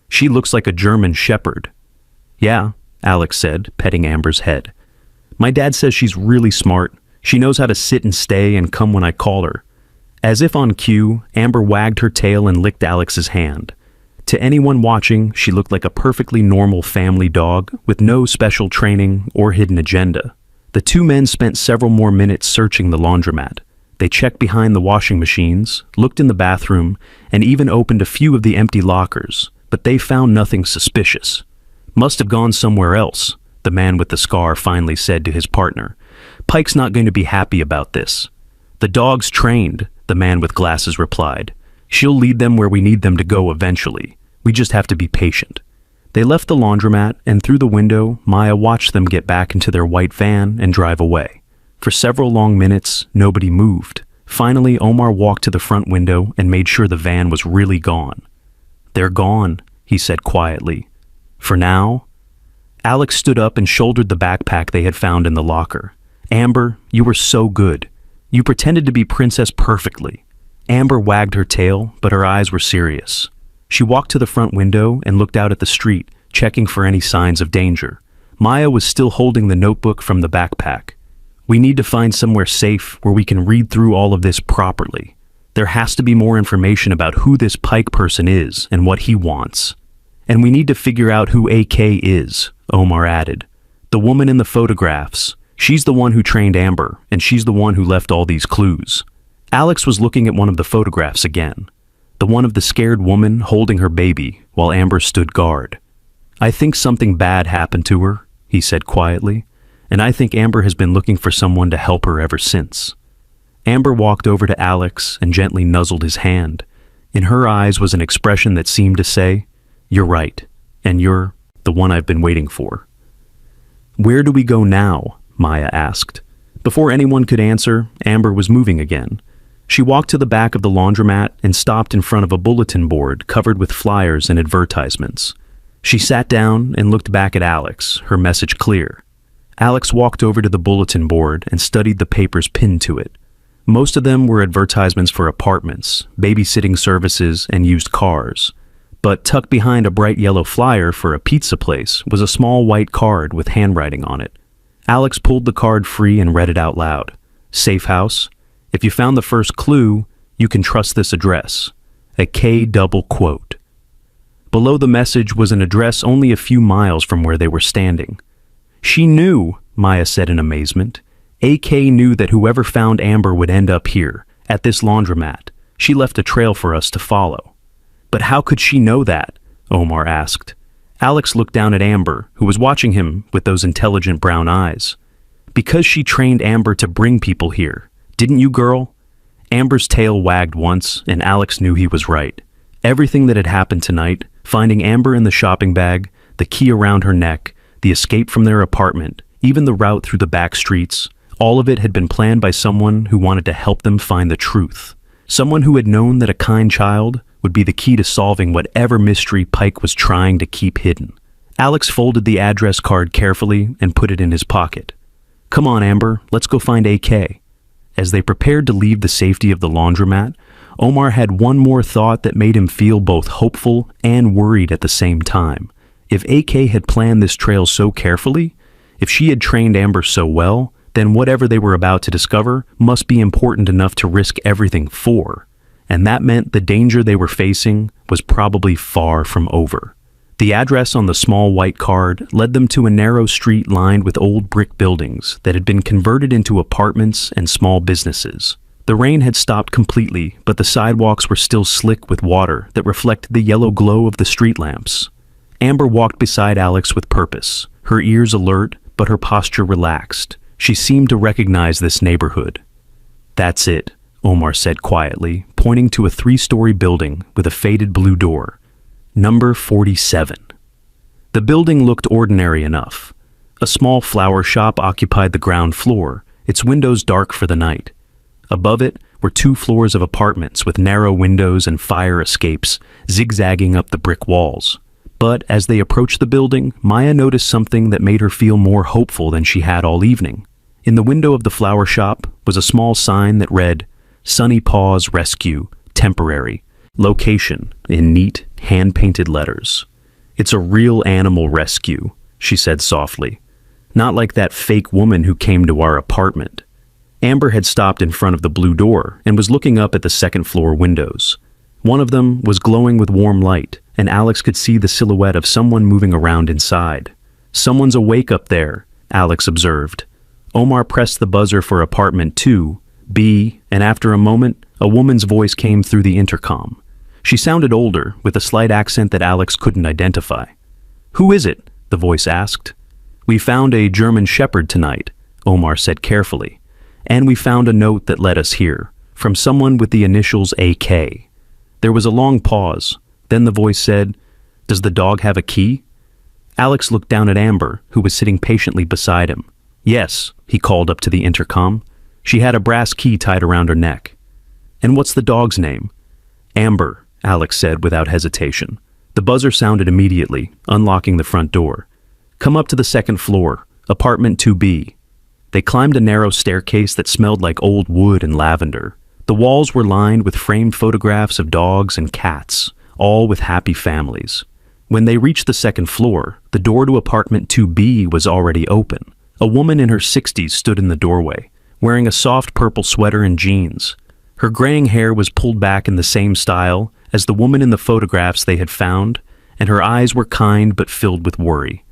She looks like a German shepherd." "Yeah," Alex said, petting Amber's head. "My dad says she's really smart. She knows how to sit and stay and come when I call her." As if on cue, Amber wagged her tail and licked Alex's hand. To anyone watching, she looked like a perfectly normal family dog with no special training or hidden agenda. The two men spent several more minutes searching the laundromat. They checked behind the washing machines, looked in the bathroom, and even opened a few of the empty lockers, but they found nothing suspicious. "Must have gone somewhere else," the man with the scar finally said to his partner. "Pike's not going to be happy about this." "The dog's trained," the man with glasses replied. "She'll lead them where we need them to go eventually. We just have to be patient." They left the laundromat, and through the window, Maya watched them get back into their white van and drive away. For several long minutes, nobody moved. Finally, Omar walked to the front window and made sure the van was really gone. "They're gone," he said quietly. "For now?" Alex stood up and shouldered the backpack they had found in the locker. "Amber, you were so good. You pretended to be Princess perfectly." Amber wagged her tail, but her eyes were serious. She walked to the front window and looked out at the street, checking for any signs of danger. Maya was still holding the notebook from the backpack. "We need to find somewhere safe where we can read through all of this properly. There has to be more information about who this Pike person is and what he wants. And we need to figure out who AK is," Omar added. "The woman in the photographs. She's the one who trained Amber, and she's the one who left all these clues." Alex was looking at one of the photographs again, the one of the scared woman holding her baby while Amber stood guard. "I think something bad happened to her," he said quietly. and I think Amber has been looking for someone to help her ever since." Amber walked over to Alex and gently nuzzled his hand. In her eyes was an expression that seemed to say, "You're right, and you're the one I've been waiting for." "Where do we go now?" Maya asked. Before anyone could answer, Amber was moving again. She walked to the back of the laundromat and stopped in front of a bulletin board covered with flyers and advertisements. She sat down and looked back at Alex, her message clear. Alex walked over to the bulletin board and studied the papers pinned to it. Most of them were advertisements for apartments, babysitting services, and used cars. But tucked behind a bright yellow flyer for a pizza place was a small white card with handwriting on it. Alex pulled the card free and read it out loud. "Safe house. If you found the first clue, you can trust this address." A K double quote. Below the message was an address only a few miles from where they were standing. "She knew," Maya said in amazement. "AK knew that whoever found Amber would end up here, at this laundromat. She left a trail for us to follow." "But how could she know that?" Omar asked. Alex looked down at Amber, who was watching him with those intelligent brown eyes. "Because she trained Amber to bring people here. Didn't you, girl?" Amber's tail wagged once, and Alex knew he was right. Everything that had happened tonight, finding Amber in the shopping bag, the key around her neck, the escape from their apartment, even the route through the back streets, all of it had been planned by someone who wanted to help them find the truth. Someone who had known that a kind child would be the key to solving whatever mystery Pike was trying to keep hidden. Alex folded the address card carefully and put it in his pocket. "Come on, Amber, let's go find AK." As they prepared to leave the safety of the laundromat, Omar had one more thought that made him feel both hopeful and worried at the same time. If AK had planned this trail so carefully, if she had trained Amber so well, then whatever they were about to discover must be important enough to risk everything for. And that meant the danger they were facing was probably far from over. The address on the small white card led them to a narrow street lined with old brick buildings that had been converted into apartments and small businesses. The rain had stopped completely, but the sidewalks were still slick with water that reflected the yellow glow of the street lamps. Amber walked beside Alex with purpose, her ears alert, but her posture relaxed. She seemed to recognize this neighborhood. "That's it," Omar said quietly, pointing to a 3-story building with a faded blue door. "Number 47. The building looked ordinary enough. A small flower shop occupied the ground floor, its windows dark for the night. Above it were 2 floors of apartments with narrow windows and fire escapes zigzagging up the brick walls. But as they approached the building, Maya noticed something that made her feel more hopeful than she had all evening. In the window of the flower shop was a small sign that read, "Sunny Paws Rescue, Temporary, Location," in neat, hand-painted letters. "It's a real animal rescue," she said softly. "Not like that fake woman who came to our apartment." Amber had stopped in front of the blue door and was looking up at the second-floor windows. One of them was glowing with warm light, and Alex could see the silhouette of someone moving around inside. "Someone's awake up there," Alex observed. Omar pressed the buzzer for apartment 2B, and after a moment, a woman's voice came through the intercom. She sounded older, with a slight accent that Alex couldn't identify. "Who is it?" the voice asked. "We found a German Shepherd tonight," Omar said carefully. "And we found a note that led us here, from someone with the initials AK." There was a long pause. Then the voice said, "Does the dog have a key?" Alex looked down at Amber, who was sitting patiently beside him. "Yes," he called up to the intercom. "She had a brass key tied around her neck." "And what's the dog's name?" "Amber," Alex said without hesitation. The buzzer sounded immediately, unlocking the front door. "Come up to the second floor, apartment 2B. They climbed a narrow staircase that smelled like old wood and lavender. The walls were lined with framed photographs of dogs and cats, all with happy families. When they reached the second floor, the door to apartment 2B was already open. A woman in her 60s stood in the doorway, wearing a soft purple sweater and jeans. Her graying hair was pulled back in the same style as the woman in the photographs they had found, and her eyes were kind but filled with worry.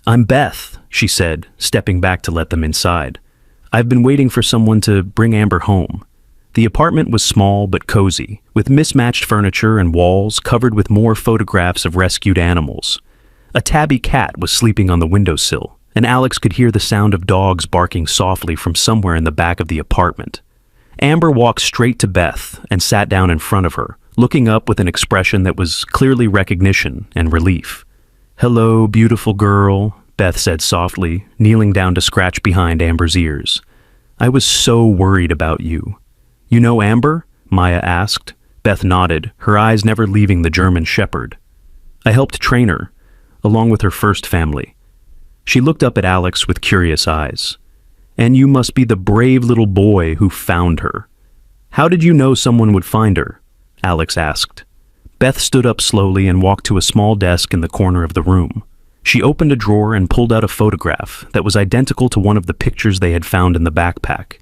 "I'm Beth," she said, stepping back to let them inside. "I've been waiting for someone to bring Amber home." The apartment was small but cozy, with mismatched furniture and walls covered with more photographs of rescued animals. A tabby cat was sleeping on the windowsill, and Alex could hear the sound of dogs barking softly from somewhere in the back of the apartment. Amber walked straight to Beth and sat down in front of her, looking up with an expression that was clearly recognition and relief. "Hello, beautiful girl," Beth said softly, kneeling down to scratch behind Amber's ears. "I was so worried about you." "You know Amber?" Maya asked. Beth nodded, her eyes never leaving the German Shepherd. "I helped train her, along with her first family." She looked up at Alex with curious eyes. "And you must be the brave little boy who found her. How did you know someone would find her?" Alex asked. Beth stood up slowly and walked to a small desk in the corner of the room. She opened a drawer and pulled out a photograph that was identical to one of the pictures they had found in the backpack.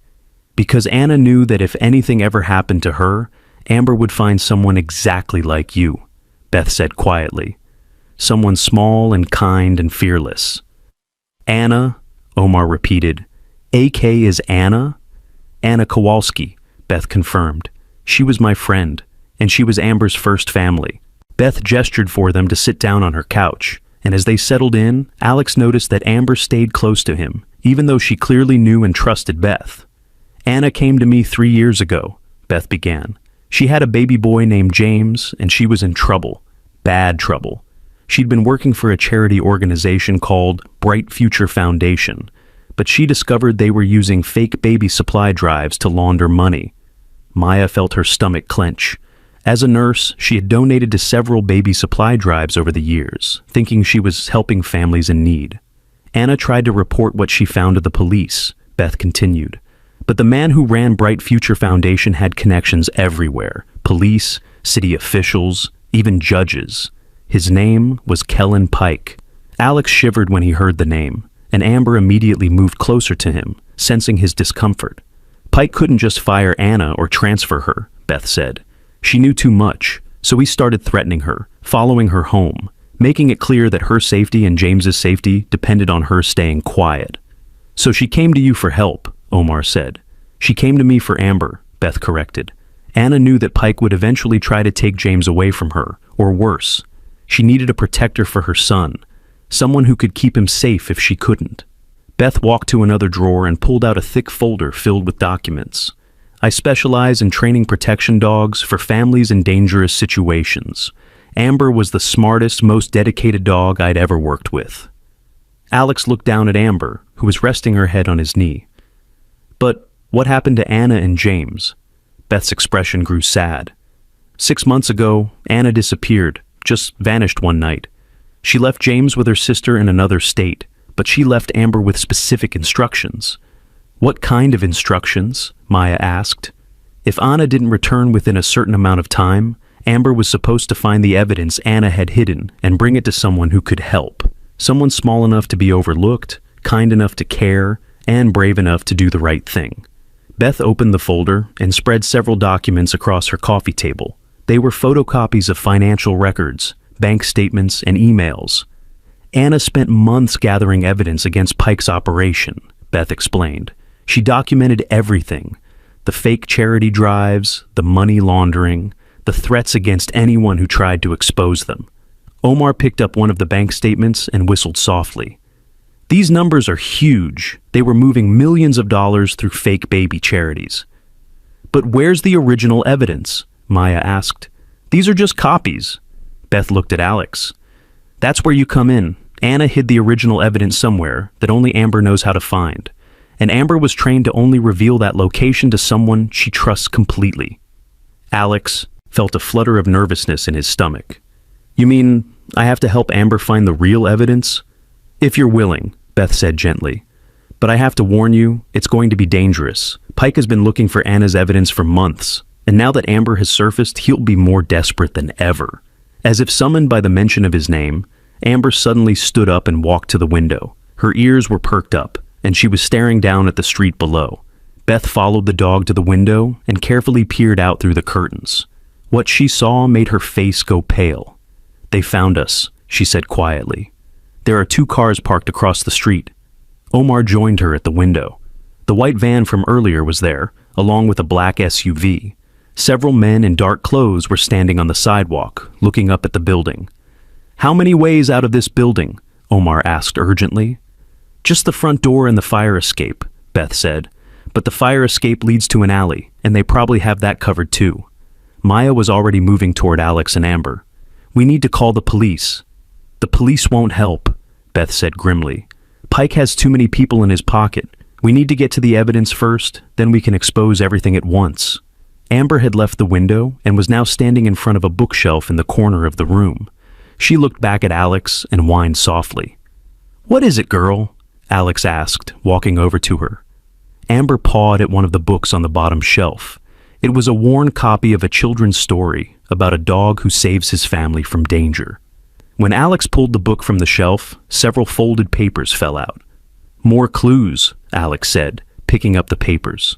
"Because Anna knew that if anything ever happened to her, Amber would find someone exactly like you," Beth said quietly. "Someone small and kind and fearless." "Anna," Omar repeated. "AK is Anna?" "Anna Kowalski," Beth confirmed. "She was my friend, and she was Amber's first family." Beth gestured for them to sit down on her couch, and as they settled in, Alex noticed that Amber stayed close to him, even though she clearly knew and trusted Beth. "Anna came to me 3 years ago," Beth began. "She had a baby boy named James, and she was in trouble. Bad trouble. She'd been working for a charity organization called Bright Future Foundation, but she discovered they were using fake baby supply drives to launder money." Maya felt her stomach clench. As a nurse, she had donated to several baby supply drives over the years, thinking she was helping families in need. "Anna tried to report what she found to the police," Beth continued. "But the man who ran Bright Future Foundation had connections everywhere. Police, city officials, even judges. His name was Kellen Pike." Alex shivered when he heard the name, and Amber immediately moved closer to him, sensing his discomfort. "Pike couldn't just fire Anna or transfer her," Beth said. "She knew too much, so he started threatening her, following her home, making it clear that her safety and James's safety depended on her staying quiet." "So she came to you for help," Omar said. "She came to me for Amber," Beth corrected. "Anna knew that Pike would eventually try to take James away from her, or worse. She needed a protector for her son, someone who could keep him safe if she couldn't." Beth walked to another drawer and pulled out a thick folder filled with documents. "I specialize in training protection dogs for families in dangerous situations. Amber was the smartest, most dedicated dog I'd ever worked with." Alex looked down at Amber, who was resting her head on his knee. "But what happened to Anna and James?" Beth's expression grew sad. 6 months ago, Anna disappeared, just vanished one night. She left James with her sister in another state, but she left Amber with specific instructions." "What kind of instructions?" Maya asked. "If Anna didn't return within a certain amount of time, Amber was supposed to find the evidence Anna had hidden and bring it to someone who could help. Someone small enough to be overlooked, kind enough to care, and brave enough to do the right thing." Beth opened the folder and spread several documents across her coffee table. They were photocopies of financial records, bank statements, and emails. "Anna spent months gathering evidence against Pike's operation," Beth explained. "She documented everything: the fake charity drives, the money laundering, the threats against anyone who tried to expose them." Omar picked up one of the bank statements and whistled softly. "These numbers are huge. They were moving millions of dollars through fake baby charities." "But where's the original evidence?" Maya asked. "These are just copies." Beth looked at Alex. "That's where you come in. Anna hid the original evidence somewhere that only Amber knows how to find. And Amber was trained to only reveal that location to someone she trusts completely." Alex felt a flutter of nervousness in his stomach. "You mean I have to help Amber find the real evidence?" "If you're willing," Beth said gently. "But I have to warn you, it's going to be dangerous. Pike has been looking for Anna's evidence for months, and now that Amber has surfaced, he'll be more desperate than ever." As if summoned by the mention of his name, Amber suddenly stood up and walked to the window. Her ears were perked up, and she was staring down at the street below. Beth followed the dog to the window and carefully peered out through the curtains. What she saw made her face go pale. "They found us," she said quietly. "There are 2 cars parked across the street." Omar joined her at the window. The white van from earlier was there, along with a black SUV. Several men in dark clothes were standing on the sidewalk, looking up at the building. "How many ways out of this building?" Omar asked urgently. Just the front door and the fire escape, Beth said. But the fire escape leads to an alley, and they probably have that covered too. Maya was already moving toward Alex and Amber. We need to call the police. The police won't help, Beth said grimly. Pike has too many people in his pocket. We need to get to the evidence first, then we can expose everything at once. Amber had left the window and was now standing in front of a bookshelf in the corner of the room. She looked back at Alex and whined softly. What is it, girl? Alex asked, walking over to her. Amber pawed at one of the books on the bottom shelf. It was a worn copy of a children's story about a dog who saves his family from danger. When Alex pulled the book from the shelf, several folded papers fell out. More clues, Alex said, picking up the papers.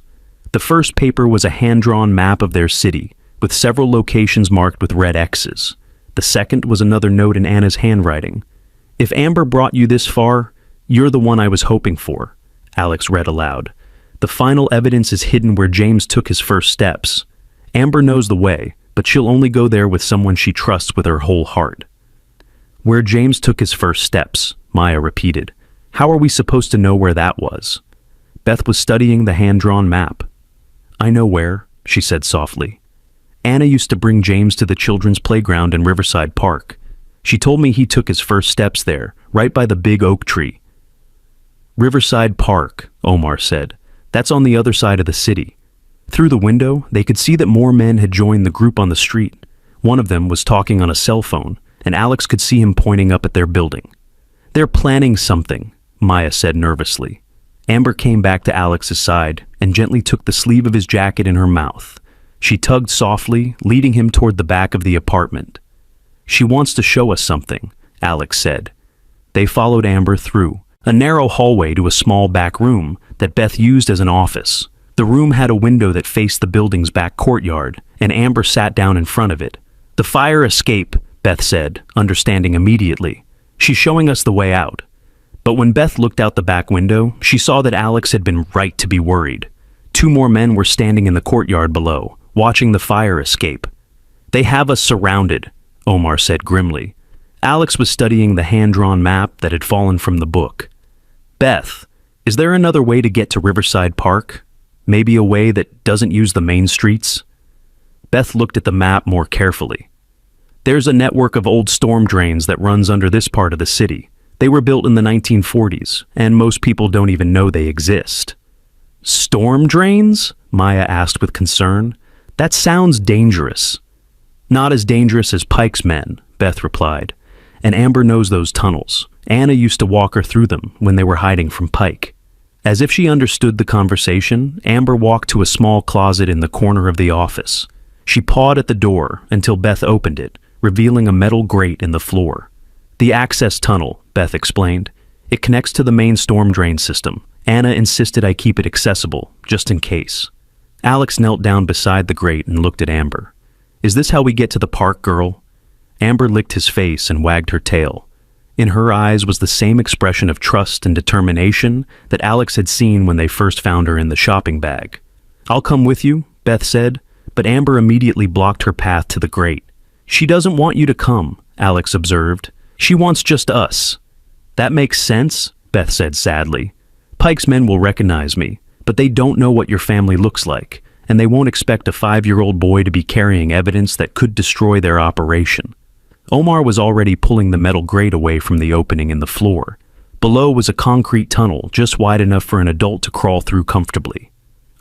The first paper was a hand-drawn map of their city, with several locations marked with red X's. The second was another note in Anna's handwriting. If Amber brought you this far, you're the one I was hoping for, Alex read aloud. The final evidence is hidden where James took his first steps. Amber knows the way, but she'll only go there with someone she trusts with her whole heart. Where James took his first steps, Maya repeated. How are we supposed to know where that was? Beth was studying the hand-drawn map. I know where, she said softly. Anna used to bring James to the children's playground in Riverside Park. She told me he took his first steps there, right by the big oak tree. Riverside Park, Omar said. That's on the other side of the city. Through the window, they could see that more men had joined the group on the street. One of them was talking on a cell phone, and Alex could see him pointing up at their building. They're planning something, Maya said nervously. Amber came back to Alex's side and gently took the sleeve of his jacket in her mouth. She tugged softly, leading him toward the back of the apartment. She wants to show us something, Alex said. They followed Amber through a narrow hallway to a small back room that Beth used as an office. The room had a window that faced the building's back courtyard, and Amber sat down in front of it. The fire escape, Beth said, understanding immediately. She's showing us the way out. But when Beth looked out the back window, she saw that Alex had been right to be worried. 2 more men were standing in the courtyard below, watching the fire escape. They have us surrounded, Omar said grimly. Alex was studying the hand-drawn map that had fallen from the book. Beth, is there another way to get to Riverside Park? Maybe a way that doesn't use the main streets? Beth looked at the map more carefully. There's a network of old storm drains that runs under this part of the city. They were built in the 1940s, and most people don't even know they exist. Storm drains? Maya asked with concern. That sounds dangerous. Not as dangerous as Pike's men, Beth replied. And Amber knows those tunnels. Anna used to walk her through them when they were hiding from Pike. As if she understood the conversation, Amber walked to a small closet in the corner of the office. She pawed at the door until Beth opened it, revealing a metal grate in the floor. The access tunnel, Beth explained. It connects to the main storm drain system. Anna insisted I keep it accessible, just in case. Alex knelt down beside the grate and looked at Amber. Is this how we get to the park, girl? Amber licked his face and wagged her tail. In her eyes was the same expression of trust and determination that Alex had seen when they first found her in the shopping bag. I'll come with you, Beth said, but Amber immediately blocked her path to the grate. She doesn't want you to come, Alex observed. She wants just us. That makes sense, Beth said sadly. Pike's men will recognize me, but they don't know what your family looks like, and they won't expect a 5-year-old boy to be carrying evidence that could destroy their operation. Omar was already pulling the metal grate away from the opening in the floor. Below was a concrete tunnel just wide enough for an adult to crawl through comfortably.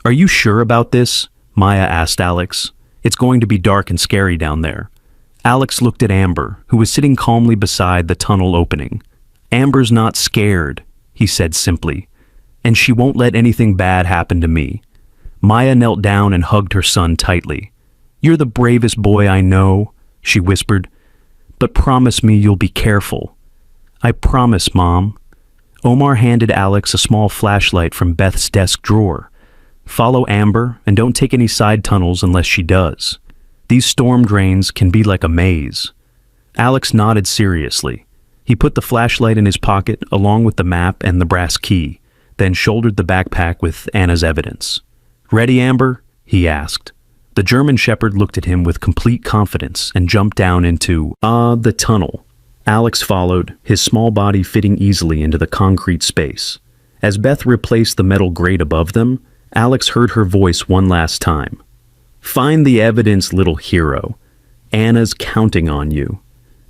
Are you sure about this? Maya asked Alex. It's going to be dark and scary down there. Alex looked at Amber, who was sitting calmly beside the tunnel opening. Amber's not scared, he said simply, and she won't let anything bad happen to me. Maya knelt down and hugged her son tightly. You're the bravest boy I know, she whispered, but promise me you'll be careful. I promise, Mom. Omar handed Alex a small flashlight from Beth's desk drawer. Follow Amber and don't take any side tunnels unless she does. These storm drains can be like a maze. Alex nodded seriously. He put the flashlight in his pocket along with the map and the brass key, then shouldered the backpack with Anna's evidence. Ready, Amber? He asked. The German Shepherd looked at him with complete confidence and jumped down into, the tunnel. Alex followed, his small body fitting easily into the concrete space. As Beth replaced the metal grate above them, Alex heard her voice one last time. "Find the evidence, little hero. Anna's counting on you."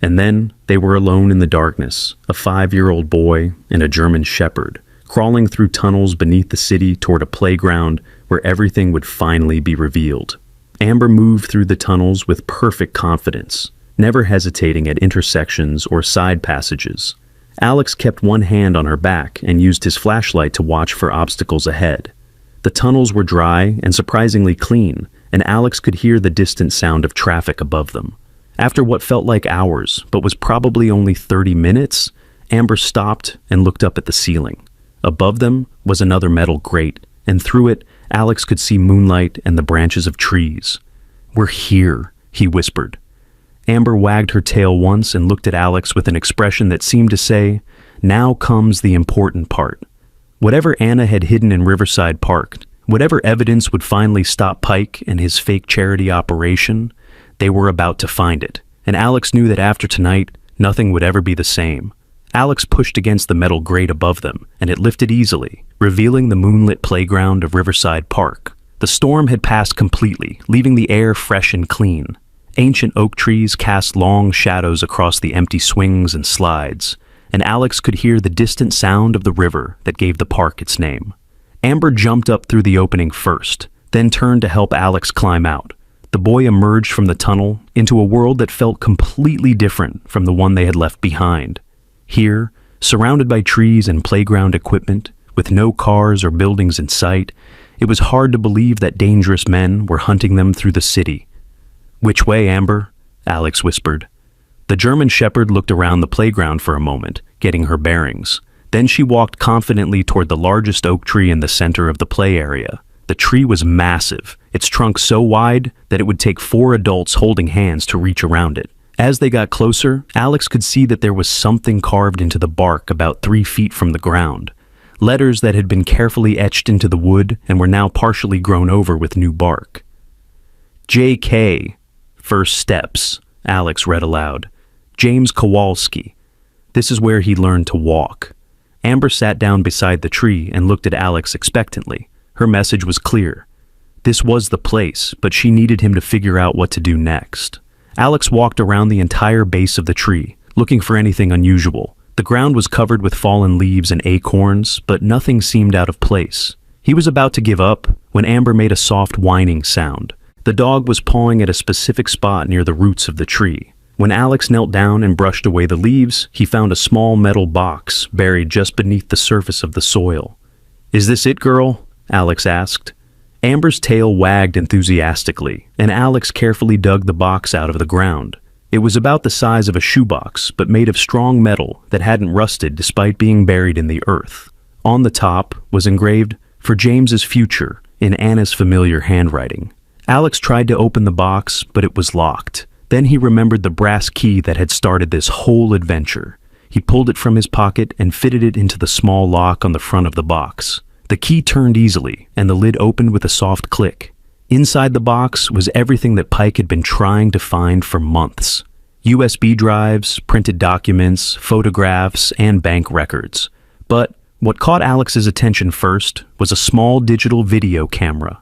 And then they were alone in the darkness, a 5-year-old boy and a German shepherd, crawling through tunnels beneath the city toward a playground where everything would finally be revealed. Amber moved through the tunnels with perfect confidence, never hesitating at intersections or side passages. Alex kept one hand on her back and used his flashlight to watch for obstacles ahead. The tunnels were dry and surprisingly clean, and Alex could hear the distant sound of traffic above them. After what felt like hours, but was probably only 30 minutes, Amber stopped and looked up at the ceiling. Above them was another metal grate, and through it, Alex could see moonlight and the branches of trees. "We're here," he whispered. Amber wagged her tail once and looked at Alex with an expression that seemed to say, "Now comes the important part." Whatever Anna had hidden in Riverside Park, whatever evidence would finally stop Pike and his fake charity operation, they were about to find it. And Alex knew that after tonight, nothing would ever be the same. Alex pushed against the metal grate above them, and it lifted easily, revealing the moonlit playground of Riverside Park. The storm had passed completely, leaving the air fresh and clean. Ancient oak trees cast long shadows across the empty swings and slides, and Alex could hear the distant sound of the river that gave the park its name. Amber jumped up through the opening first, then turned to help Alex climb out. The boy emerged from the tunnel into a world that felt completely different from the one they had left behind. Here, surrounded by trees and playground equipment, with no cars or buildings in sight, it was hard to believe that dangerous men were hunting them through the city. "Which way, Amber?" Alex whispered. The German shepherd looked around the playground for a moment, getting her bearings. Then she walked confidently toward the largest oak tree in the center of the play area. The tree was massive, its trunk so wide that it would take 4 adults holding hands to reach around it. As they got closer, Alex could see that there was something carved into the bark about 3 feet from the ground. Letters that had been carefully etched into the wood and were now partially grown over with new bark. "J.K. First steps," Alex read aloud. "James Kowalski. This is where he learned to walk." Amber sat down beside the tree and looked at Alex expectantly. Her message was clear. This was the place, but she needed him to figure out what to do next. Alex walked around the entire base of the tree, looking for anything unusual. The ground was covered with fallen leaves and acorns, but nothing seemed out of place. He was about to give up when Amber made a soft whining sound. The dog was pawing at a specific spot near the roots of the tree. When Alex knelt down and brushed away the leaves, he found a small metal box buried just beneath the surface of the soil. "Is this it, girl?" Alex asked. Amber's tail wagged enthusiastically, and Alex carefully dug the box out of the ground. It was about the size of a shoebox, but made of strong metal that hadn't rusted despite being buried in the earth. On the top was engraved, "For James's future," in Anna's familiar handwriting. Alex tried to open the box, but it was locked. Then he remembered the brass key that had started this whole adventure. He pulled it from his pocket and fitted it into the small lock on the front of the box. The key turned easily, and the lid opened with a soft click. Inside the box was everything that Pike had been trying to find for months. USB drives, printed documents, photographs, and bank records. But what caught Alex's attention first was a small digital video camera.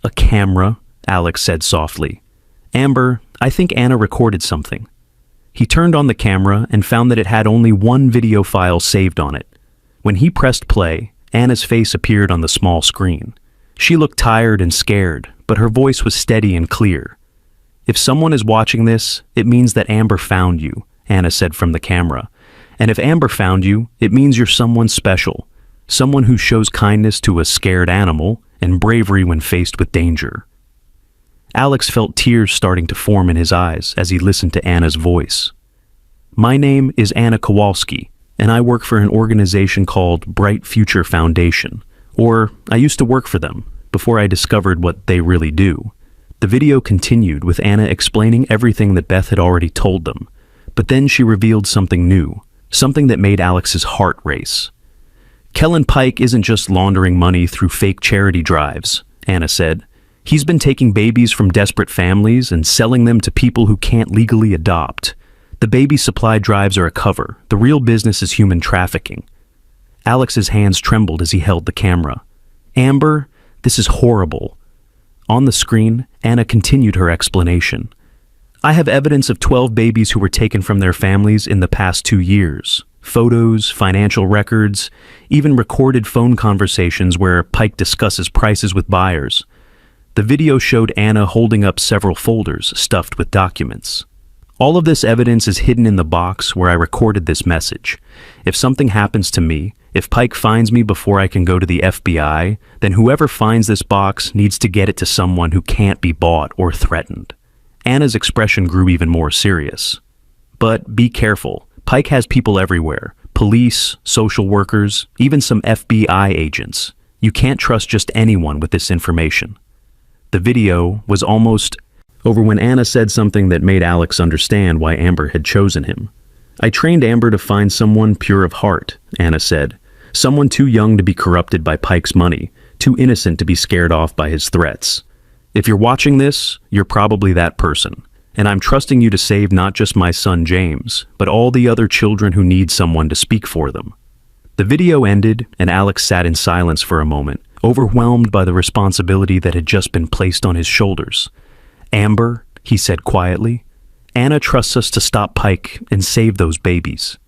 "A camera," Alex said softly. "Amber, I think Anna recorded something." He turned on the camera and found that it had only one video file saved on it. When he pressed play, Anna's face appeared on the small screen. She looked tired and scared, but her voice was steady and clear. "If someone is watching this, it means that Amber found you," Anna said from the camera. "And if Amber found you, it means you're someone special, someone who shows kindness to a scared animal and bravery when faced with danger." Alex felt tears starting to form in his eyes as he listened to Anna's voice. "My name is Anna Kowalski, and I work for an organization called Bright Future Foundation. Or, I used to work for them, before I discovered what they really do." The video continued with Anna explaining everything that Beth had already told them, but then she revealed something new, something that made Alex's heart race. "Kellen Pike isn't just laundering money through fake charity drives," Anna said. "He's been taking babies from desperate families and selling them to people who can't legally adopt. The baby supply drives are a cover. The real business is human trafficking. Alex's hands trembled as he held the camera. Amber, this is horrible. On the screen, Anna continued her explanation. I have evidence of 12 babies who were taken from their families in the past 2 years. Photos, financial records, even recorded phone conversations where Pike discusses prices with buyers. The video showed Anna holding up several folders stuffed with documents. All of this evidence is hidden in the box where I recorded this message. If something happens to me, if Pike finds me before I can go to the FBI, then whoever finds this box needs to get it to someone who can't be bought or threatened. Anna's expression grew even more serious. But be careful. Pike has people everywhere. Police, social workers, even some FBI agents. You can't trust just anyone with this information. The video was almost over when Anna said something that made Alex understand why Amber had chosen him. I trained Amber to find someone pure of heart, Anna said. Someone too young to be corrupted by Pike's money, too innocent to be scared off by his threats. If you're watching this, you're probably that person. And I'm trusting you to save not just my son James, but all the other children who need someone to speak for them. The video ended, and Alex sat in silence for a moment, overwhelmed by the responsibility that had just been placed on his shoulders. Amber, he said quietly, Anna trusts us to stop Pike and save those babies.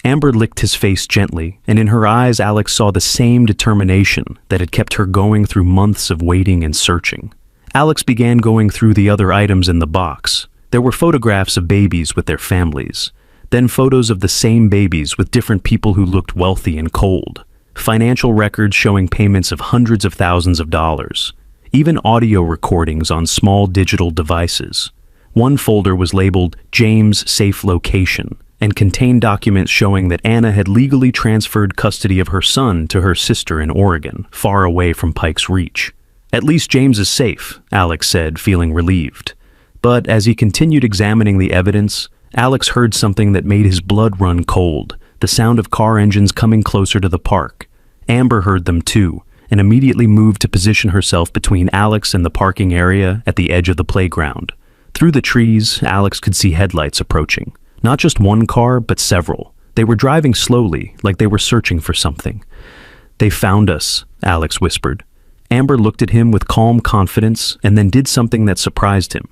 Amber licked his face gently, and in her eyes Alex saw the same determination that had kept her going through months of waiting and searching. Alex began going through the other items in the box. There were photographs of babies with their families, then photos of the same babies with different people who looked wealthy and cold, financial records showing payments of hundreds of thousands of dollars, even audio recordings on small digital devices. One folder was labeled James Safe Location and contained documents showing that Anna had legally transferred custody of her son to her sister in Oregon, far away from Pike's reach. At least James is safe, Alex said, feeling relieved. But as he continued examining the evidence, Alex heard something that made his blood run cold, the sound of car engines coming closer to the park. Amber heard them too, and immediately moved to position herself between Alex and the parking area at the edge of the playground. Through the trees, Alex could see headlights approaching. Not just one car, but several. They were driving slowly, like they were searching for something. They found us, Alex whispered. Amber looked at him with calm confidence and then did something that surprised him.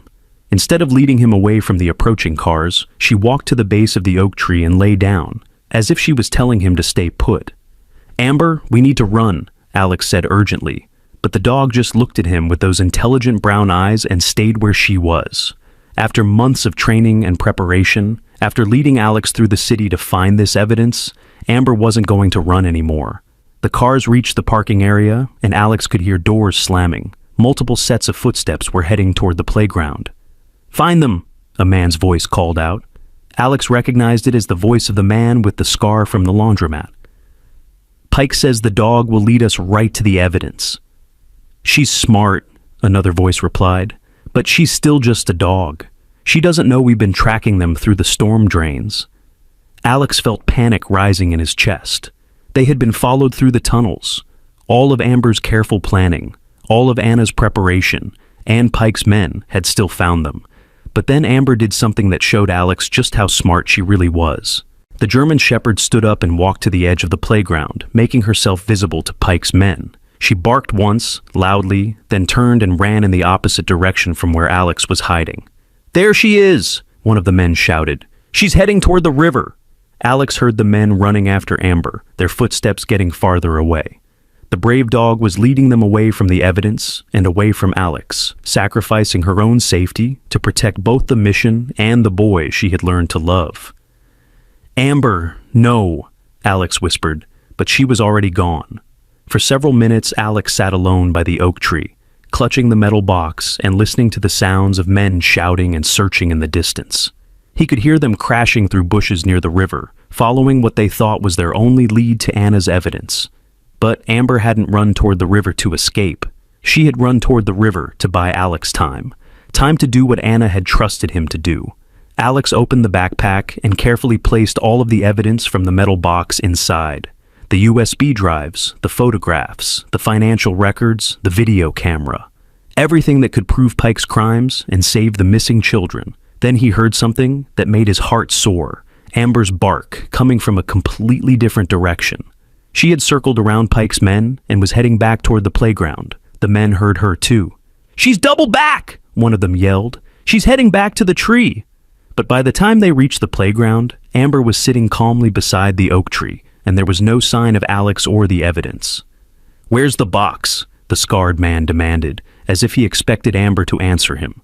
Instead of leading him away from the approaching cars, she walked to the base of the oak tree and lay down, as if she was telling him to stay put. Amber, we need to run, Alex said urgently, but the dog just looked at him with those intelligent brown eyes and stayed where she was. After months of training and preparation, after leading Alex through the city to find this evidence, Amber wasn't going to run anymore. The cars reached the parking area, and Alex could hear doors slamming. Multiple sets of footsteps were heading toward the playground. Find them, a man's voice called out. Alex recognized it as the voice of the man with the scar from the laundromat. Pike says the dog will lead us right to the evidence. She's smart, another voice replied, but she's still just a dog. She doesn't know we've been tracking them through the storm drains. Alex felt panic rising in his chest. They had been followed through the tunnels. All of Amber's careful planning, all of Anna's preparation, and Pike's men had still found them. But then Amber did something that showed Alex just how smart she really was. The German Shepherd stood up and walked to the edge of the playground, making herself visible to Pike's men. She barked once, loudly, then turned and ran in the opposite direction from where Alex was hiding. There she is, one of the men shouted. She's heading toward the river. Alex heard the men running after Amber, their footsteps getting farther away. The brave dog was leading them away from the evidence and away from Alex, sacrificing her own safety to protect both the mission and the boy she had learned to love. Amber, no, Alex whispered, but she was already gone. For several minutes, Alex sat alone by the oak tree, clutching the metal box and listening to the sounds of men shouting and searching in the distance. He could hear them crashing through bushes near the river, following what they thought was their only lead to Anna's evidence. But Amber hadn't run toward the river to escape. She had run toward the river to buy Alex time. Time to do what Anna had trusted him to do. Alex opened the backpack and carefully placed all of the evidence from the metal box inside. The USB drives, the photographs, the financial records, the video camera. Everything that could prove Pike's crimes and save the missing children. Then he heard something that made his heart soar, Amber's bark coming from a completely different direction. She had circled around Pike's men and was heading back toward the playground. The men heard her too. "She's doubled back!" one of them yelled. "She's heading back to the tree." But by the time they reached the playground, Amber was sitting calmly beside the oak tree, and there was no sign of Alex or the evidence. "Where's the box?" the scarred man demanded, as if he expected Amber to answer him.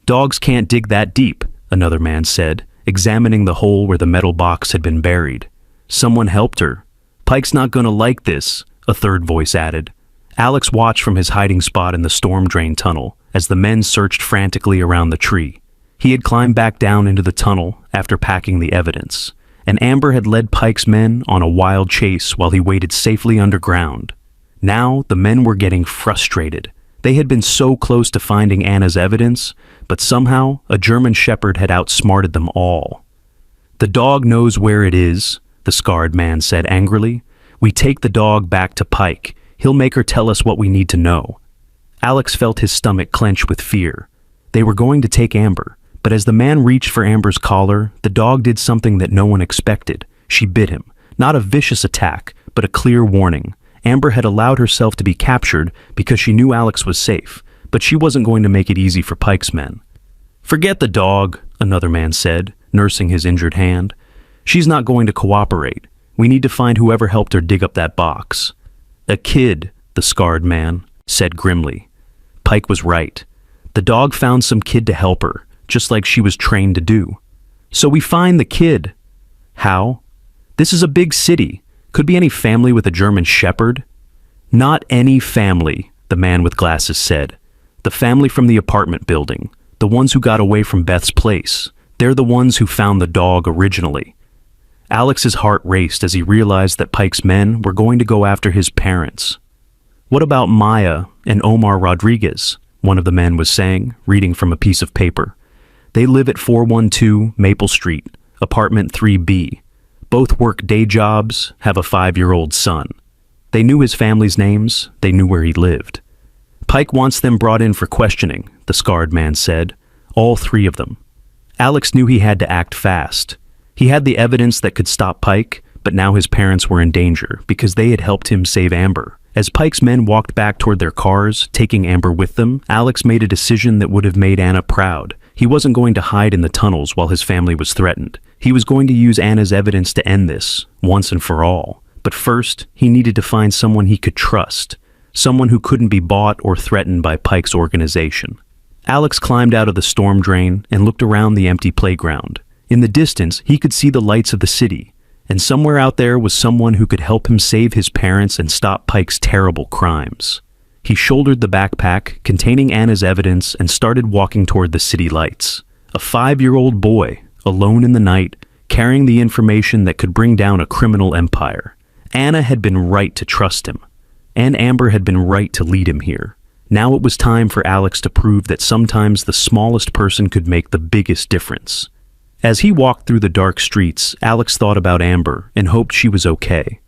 "Dogs can't dig that deep," another man said, examining the hole where the metal box had been buried. "Someone helped her. Pike's not gonna like this," a third voice added. Alex watched from his hiding spot in the storm drain tunnel as the men searched frantically around the tree. He had climbed back down into the tunnel after packing the evidence, and Amber had led Pike's men on a wild chase while he waited safely underground. Now the men were getting frustrated. They had been so close to finding Anna's evidence, but somehow a German Shepherd had outsmarted them all. "The dog knows where it is," the scarred man said angrily. "We take the dog back to Pike. He'll make her tell us what we need to know." Alex felt his stomach clench with fear. They were going to take Amber, but as the man reached for Amber's collar, the dog did something that no one expected. She bit him. Not a vicious attack, but a clear warning. Amber had allowed herself to be captured because she knew Alex was safe, but she wasn't going to make it easy for Pike's men. "Forget the dog," another man said, nursing his injured hand. "She's not going to cooperate. We need to find whoever helped her dig up that box." "A kid," the scarred man said grimly. Pike was right. The dog found some kid to help her, just like she was trained to do. "So we find the kid." "How?" "This is a big city. Could be any family with a German Shepherd." "Not any family," the man with glasses said. "The family from the apartment building, the ones who got away from Beth's place. They're the ones who found the dog originally." Alex's heart raced as he realized that Pike's men were going to go after his parents. "What about Maya and Omar Rodriguez?" one of the men was saying, reading from a piece of paper. "They live at 412 Maple Street, apartment 3B. Both work day jobs, have a 5-year-old son. They knew his family's names, they knew where he lived." "Pike wants them brought in for questioning," the scarred man said. "All 3 of them." Alex knew he had to act fast. He had the evidence that could stop Pike, but now his parents were in danger because they had helped him save Amber. As Pike's men walked back toward their cars, taking Amber with them, Alex made a decision that would have made Anna proud. He wasn't going to hide in the tunnels while his family was threatened. He was going to use Anna's evidence to end this, once and for all. But first, he needed to find someone he could trust, someone who couldn't be bought or threatened by Pike's organization. Alex climbed out of the storm drain and looked around the empty playground. In the distance, he could see the lights of the city, and somewhere out there was someone who could help him save his parents and stop Pike's terrible crimes. He shouldered the backpack containing Anna's evidence and started walking toward the city lights. A 5-year-old boy, alone in the night, carrying the information that could bring down a criminal empire. Anna had been right to trust him, and Amber had been right to lead him here. Now it was time for Alex to prove that sometimes the smallest person could make the biggest difference. As he walked through the dark streets, Alex thought about Amber and hoped she was okay.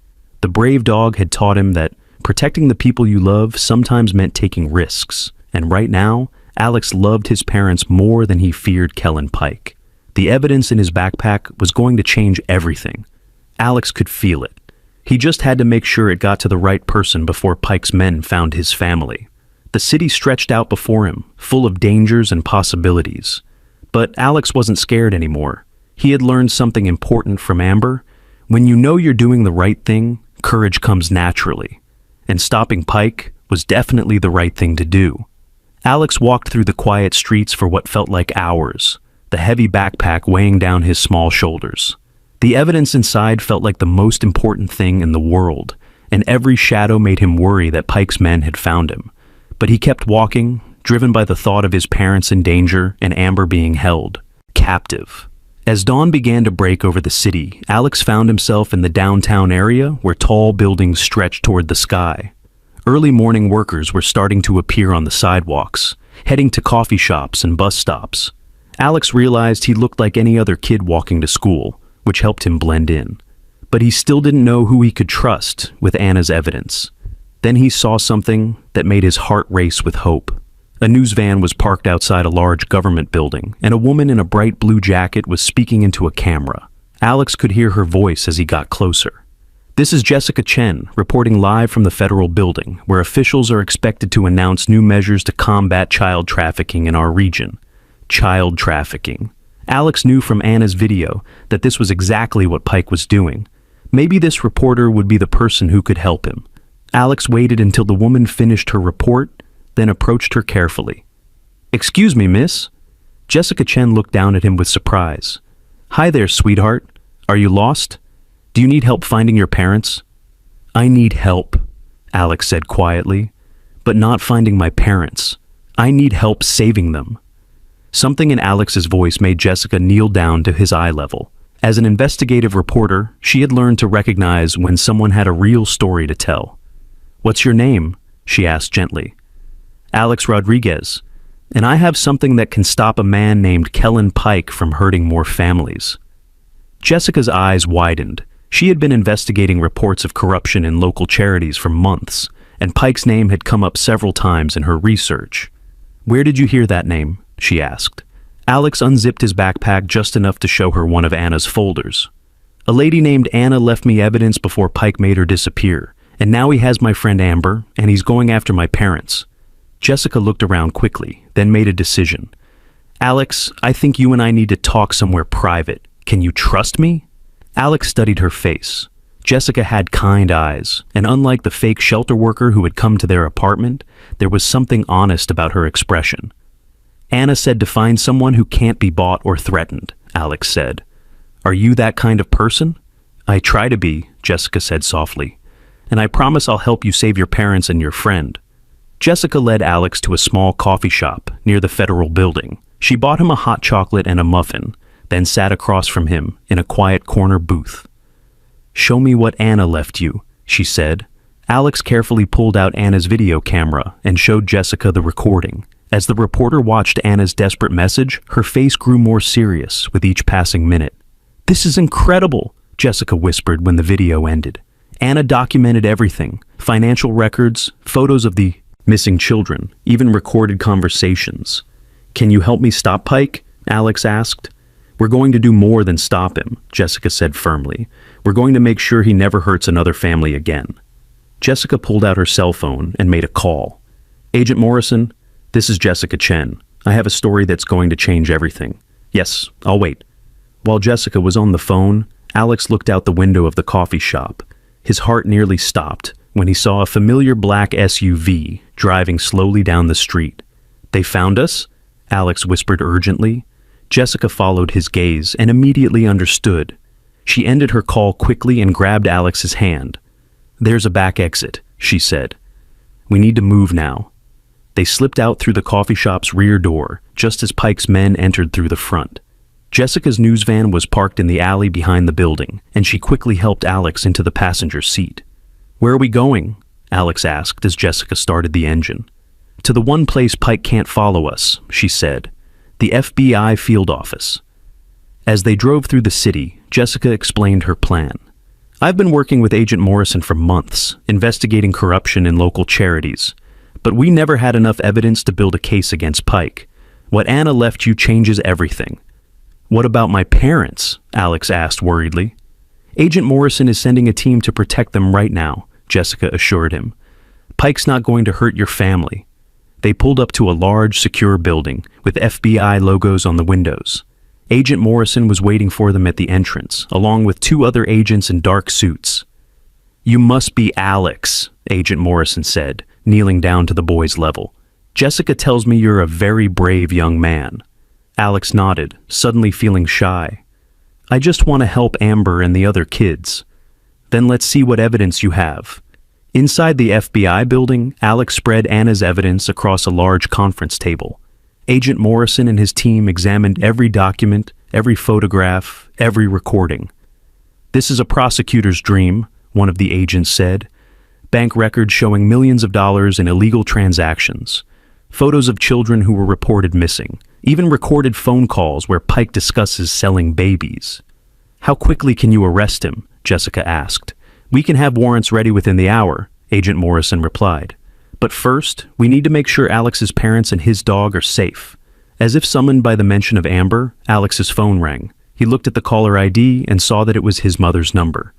The brave dog had taught him that protecting the people you love sometimes meant taking risks, and right now, Alex loved his parents more than he feared Kellen Pike. The evidence in his backpack was going to change everything. Alex could feel it. He just had to make sure it got to the right person before Pike's men found his family. The city stretched out before him, full of dangers and possibilities. But Alex wasn't scared anymore. He had learned something important from Amber. When you know you're doing the right thing, courage comes naturally. And stopping Pike was definitely the right thing to do. Alex walked through the quiet streets for what felt like hours, the heavy backpack weighing down his small shoulders. The evidence inside felt like the most important thing in the world, and every shadow made him worry that Pike's men had found him. But he kept walking, driven by the thought of his parents in danger and Amber being held captive. As dawn began to break over the city, Alex found himself in the downtown area where tall buildings stretched toward the sky. Early morning workers were starting to appear on the sidewalks, heading to coffee shops and bus stops. Alex realized he looked like any other kid walking to school, which helped him blend in. But he still didn't know who he could trust with Anna's evidence. Then he saw something that made his heart race with hope. A news van was parked outside a large government building, and a woman in a bright blue jacket was speaking into a camera. Alex could hear her voice as he got closer. "This is Jessica Chen, reporting live from the federal building, where officials are expected to announce new measures to combat child trafficking in our region." Child trafficking. Alex knew from Anna's video that this was exactly what Pike was doing. Maybe this reporter would be the person who could help him. Alex waited until the woman finished her report, then approached her carefully. "Excuse me, miss?" Jessica Chen looked down at him with surprise. "Hi there, sweetheart. Are you lost? Do you need help finding your parents?" "I need help," Alex said quietly, "but not finding my parents. I need help saving them." Something in Alex's voice made Jessica kneel down to his eye level. As an investigative reporter, she had learned to recognize when someone had a real story to tell. "What's your name?" she asked gently. "Alex Rodriguez, and I have something that can stop a man named Kellen Pike from hurting more families." Jessica's eyes widened. She had been investigating reports of corruption in local charities for months, and Pike's name had come up several times in her research. "Where did you hear that name?" she asked. Alex unzipped his backpack just enough to show her one of Anna's folders. "A lady named Anna left me evidence before Pike made her disappear, and now he has my friend Amber, and he's going after my parents." Jessica looked around quickly, then made a decision. "Alex, I think you and I need to talk somewhere private. Can you trust me?" Alex studied her face. Jessica had kind eyes, and unlike the fake shelter worker who had come to their apartment, there was something honest about her expression. "Anna said to find someone who can't be bought or threatened," Alex said. "Are you that kind of person?" "I try to be," Jessica said softly. "And I promise I'll help you save your parents and your friend." Jessica led Alex to a small coffee shop near the federal building. She bought him a hot chocolate and a muffin, then sat across from him in a quiet corner booth. "Show me what Anna left you," she said. Alex carefully pulled out Anna's video camera and showed Jessica the recording. As the reporter watched Anna's desperate message, her face grew more serious with each passing minute. "This is incredible," Jessica whispered when the video ended. Anna documented everything: financial records, photos of the missing children, even recorded conversations. "Can you help me stop Pike?" Alex asked. "We're going to do more than stop him," Jessica said firmly. "We're going to make sure he never hurts another family again." Jessica pulled out her cell phone and made a call. "Agent Morrison, this is Jessica Chen. I have a story that's going to change everything." "Yes, I'll wait." While Jessica was on the phone, Alex looked out the window of the coffee shop. His heart nearly stopped when he saw a familiar black SUV driving slowly down the street. "They found us?" Alex whispered urgently. Jessica followed his gaze and immediately understood. She ended her call quickly and grabbed Alex's hand. "There's a back exit," she said. "We need to move now." They slipped out through the coffee shop's rear door, just as Pike's men entered through the front. Jessica's news van was parked in the alley behind the building, and she quickly helped Alex into the passenger seat. "Where are we going?" Alex asked as Jessica started the engine. "To the one place Pike can't follow us," she said. "The FBI field office." As they drove through the city, Jessica explained her plan. "I've been working with Agent Morrison for months, investigating corruption in local charities. But we never had enough evidence to build a case against Pike. What Anna left you changes everything." "What about my parents?" Alex asked worriedly. "Agent Morrison is sending a team to protect them right now," Jessica assured him. "Pike's not going to hurt your family." They pulled up to a large, secure building with FBI logos on the windows. Agent Morrison was waiting for them at the entrance, along with 2 other agents in dark suits. "You must be Alex," Agent Morrison said, kneeling down to the boy's level. "Jessica tells me you're a very brave young man." Alex nodded, suddenly feeling shy. "I just want to help Amber and the other kids." "Then let's see what evidence you have." Inside the FBI building, Alex spread Anna's evidence across a large conference table. Agent Morrison and his team examined every document, every photograph, every recording. "This is a prosecutor's dream," one of the agents said. "Bank records showing millions of dollars in illegal transactions. Photos of children who were reported missing. Even recorded phone calls where Pike discusses selling babies." "How quickly can you arrest him?" Jessica asked. "We can have warrants ready within the hour," Agent Morrison replied. But first, we need to make sure Alex's parents and his dog are safe. As if summoned by the mention of Amber, Alex's phone rang. He looked at the caller ID and saw that it was his mother's number.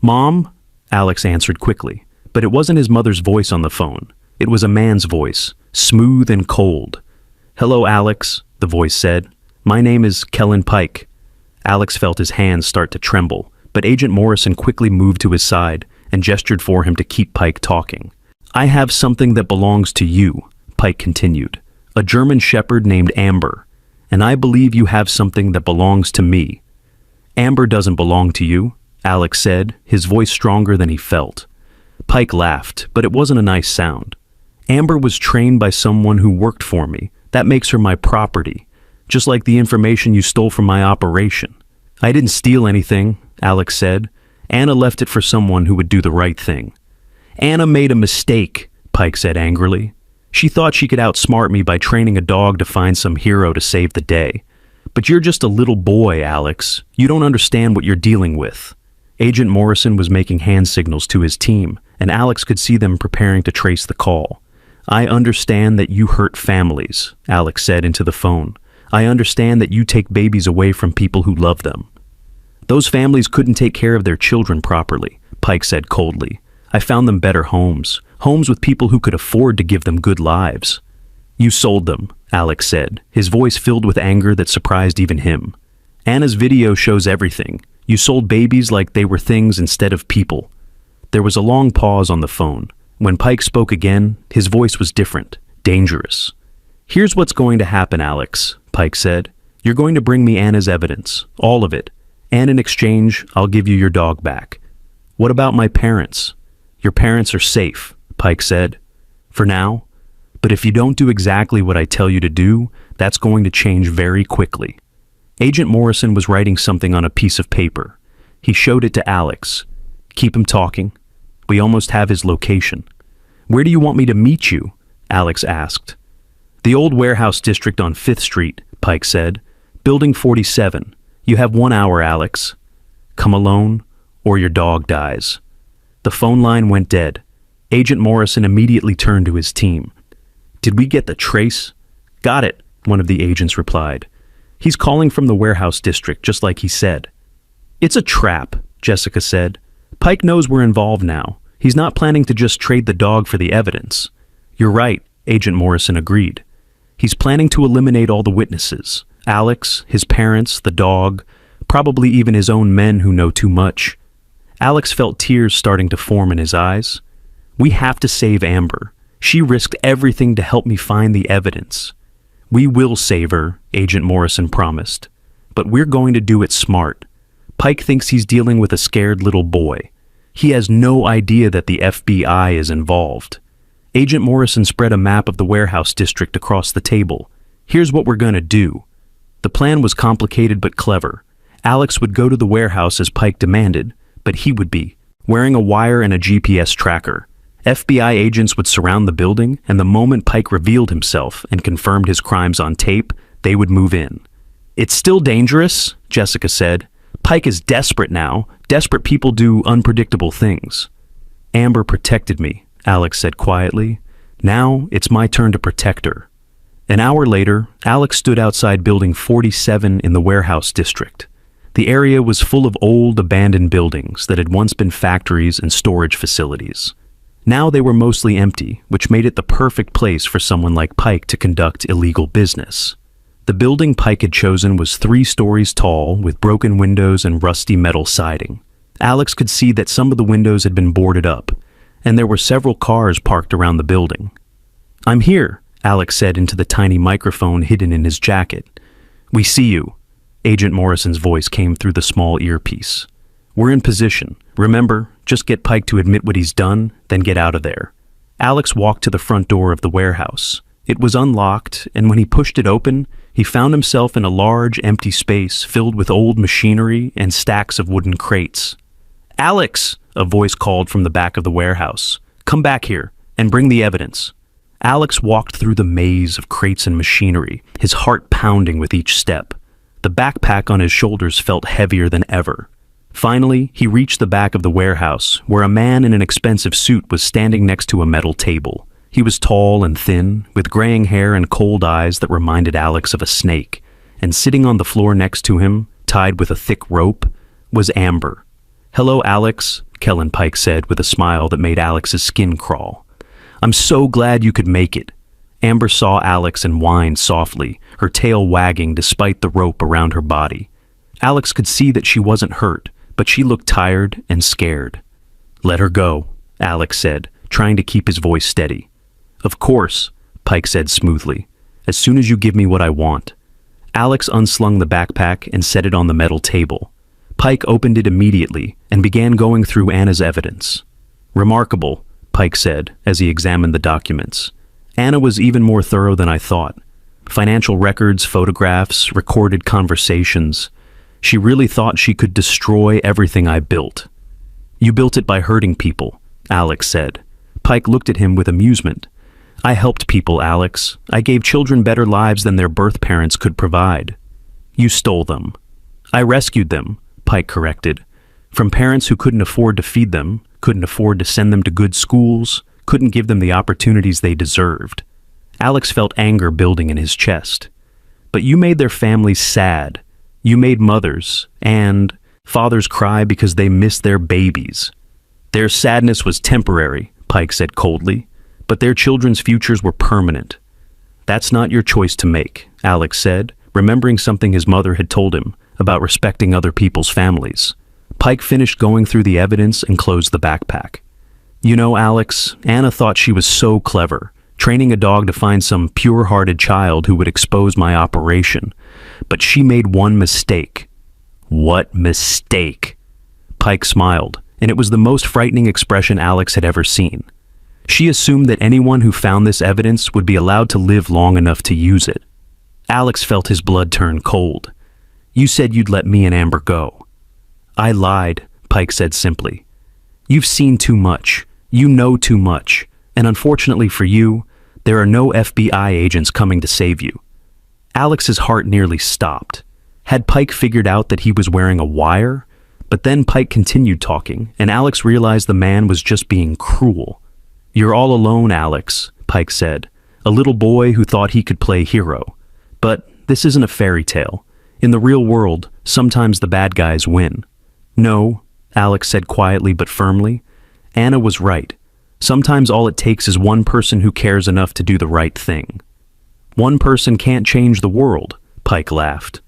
"Mom?" Alex answered quickly, but it wasn't his mother's voice on the phone. It was a man's voice, smooth and cold. "Hello, Alex," the voice said. "My name is Kellen Pike." Alex felt his hands start to tremble, but Agent Morrison quickly moved to his side and gestured for him to keep Pike talking. "I have something that belongs to you," Pike continued. "A German Shepherd named Amber, and I believe you have something that belongs to me." "Amber doesn't belong to you," Alex said, his voice stronger than he felt. Pike laughed, but it wasn't a nice sound. "Amber was trained by someone who worked for me. That makes her my property, just like the information you stole from my operation." "I didn't steal anything," Alex said. "Anna left it for someone who would do the right thing." "Anna made a mistake," Pike said angrily. "She thought she could outsmart me by training a dog to find some hero to save the day. But you're just a little boy, Alex. You don't understand what you're dealing with." Agent Morrison was making hand signals to his team, and Alex could see them preparing to trace the call. "I understand that you hurt families," Alex said into the phone. "I understand that you take babies away from people who love them." "Those families couldn't take care of their children properly," Pike said coldly. "I found them better homes with people who could afford to give them good lives." "You sold them," Alex said, his voice filled with anger that surprised even him. "Anna's video shows everything. You sold babies like they were things instead of people." There was a long pause on the phone. When Pike spoke again, his voice was different, dangerous. "Here's what's going to happen, Alex," Pike said. "You're going to bring me Anna's evidence, all of it, and in exchange, I'll give you your dog back." "What about my parents?" "Your parents are safe," Pike said. "For now. But if you don't do exactly what I tell you to do, that's going to change very quickly." Agent Morrison was writing something on a piece of paper. He showed it to Alex. "Keep him talking. We almost have his location." "Where do you want me to meet you?" Alex asked. "The old warehouse district on 5th Street, Pike said. "Building 47. You have 1 hour, Alex. Come alone, or your dog dies." The phone line went dead. Agent Morrison immediately turned to his team. "Did we get the trace?" "Got it," one of the agents replied. "He's calling from the warehouse district, just like he said." "It's a trap," Jessica said. "Pike knows we're involved now. He's not planning to just trade the dog for the evidence." "You're right," Agent Morrison agreed. "He's planning to eliminate all the witnesses. Alex, his parents, the dog, probably even his own men who know too much." Alex felt tears starting to form in his eyes. "We have to save Amber. She risked everything to help me find the evidence." "We will save her," Agent Morrison promised. "But we're going to do it smart. Pike thinks he's dealing with a scared little boy. He has no idea that the FBI is involved." Agent Morrison spread a map of the warehouse district across the table. "Here's what we're going to do." The plan was complicated but clever. Alex would go to the warehouse as Pike demanded, but he would be wearing a wire and a GPS tracker. FBI agents would surround the building, and the moment Pike revealed himself and confirmed his crimes on tape, they would move in. "It's still dangerous," Jessica said. "Pike is desperate now. Desperate people do unpredictable things." "Amber protected me," Alex said quietly. "Now it's my turn to protect her." An hour later, Alex stood outside Building 47 in the warehouse district. The area was full of old, abandoned buildings that had once been factories and storage facilities. Now they were mostly empty, which made it the perfect place for someone like Pike to conduct illegal business. The building Pike had chosen was 3 stories tall, with broken windows and rusty metal siding. Alex could see that some of the windows had been boarded up, and there were several cars parked around the building. "I'm here," Alex said into the tiny microphone hidden in his jacket. "We see you." Agent Morrison's voice came through the small earpiece. "We're in position. Remember, just get Pike to admit what he's done, then get out of there." Alex walked to the front door of the warehouse. It was unlocked, and when he pushed it open, he found himself in a large, empty space filled with old machinery and stacks of wooden crates. "Alex!" a voice called from the back of the warehouse. "Come back here, and bring the evidence." Alex walked through the maze of crates and machinery, his heart pounding with each step. The backpack on his shoulders felt heavier than ever. Finally, he reached the back of the warehouse, where a man in an expensive suit was standing next to a metal table. He was tall and thin, with graying hair and cold eyes that reminded Alex of a snake, and sitting on the floor next to him, tied with a thick rope, was Amber. "Hello, Alex," Kellen Pike said with a smile that made Alex's skin crawl. "I'm so glad you could make it." Amber saw Alex and whined softly, her tail wagging despite the rope around her body. Alex could see that she wasn't hurt, but she looked tired and scared. "Let her go," Alex said, trying to keep his voice steady. "Of course," Pike said smoothly, "as soon as you give me what I want." Alex unslung the backpack and set it on the metal table. Pike opened it immediately and began going through Anna's evidence. "Remarkable," Pike said as he examined the documents. "Anna was even more thorough than I thought. Financial records, photographs, recorded conversations. She really thought she could destroy everything I built." "You built it by hurting people," Alex said. Pike looked at him with amusement. "I helped people, Alex. I gave children better lives than their birth parents could provide." "You stole them." "I rescued them," Pike corrected. "From parents who couldn't afford to feed them, couldn't afford to send them to good schools, couldn't give them the opportunities they deserved." Alex felt anger building in his chest. "But you made their families sad. You made mothers and fathers cry because they miss their babies." "Their sadness was temporary," Pike said coldly, "but their children's futures were permanent." "That's not your choice to make," Alex said, remembering something his mother had told him about respecting other people's families. Pike finished going through the evidence and closed the backpack. "You know, Alex, Anna thought she was so clever, training a dog to find some pure-hearted child who would expose my operation. But she made one mistake." "What mistake?" Pike smiled, and it was the most frightening expression Alex had ever seen. "She assumed that anyone who found this evidence would be allowed to live long enough to use it." Alex felt his blood turn cold. "You said you'd let me and Amber go." "I lied," Pike said simply. "You've seen too much. You know too much. And unfortunately for you, there are no FBI agents coming to save you." Alex's heart nearly stopped. Had Pike figured out that he was wearing a wire? But then Pike continued talking, and Alex realized the man was just being cruel. "You're all alone, Alex," Pike said, "a little boy who thought he could play hero. But this isn't a fairy tale. In the real world, sometimes the bad guys win." "No," Alex said quietly but firmly. "Anna was right. Sometimes all it takes is one person who cares enough to do the right thing." "One person can't change the world," Pike laughed.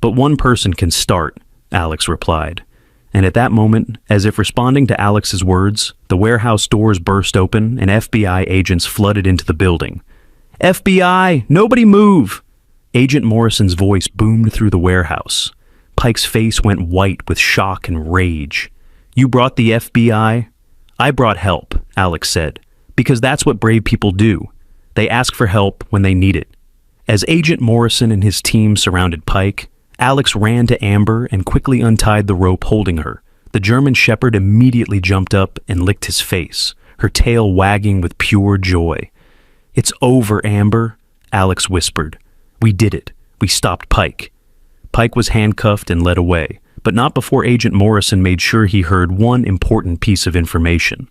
"But one person can start," Alex replied. And at that moment, as if responding to Alex's words, the warehouse doors burst open and FBI agents flooded into the building. "FBI, nobody move!" Agent Morrison's voice boomed through the warehouse. Pike's face went white with shock and rage. "You brought the FBI?" "I brought help," Alex said, "because that's what brave people do. They ask for help when they need it." As Agent Morrison and his team surrounded Pike, Alex ran to Amber and quickly untied the rope holding her. The German Shepherd immediately jumped up and licked his face, her tail wagging with pure joy. "It's over, Amber," Alex whispered. "We did it. We stopped Pike." Pike was handcuffed and led away, but not before Agent Morrison made sure he heard one important piece of information.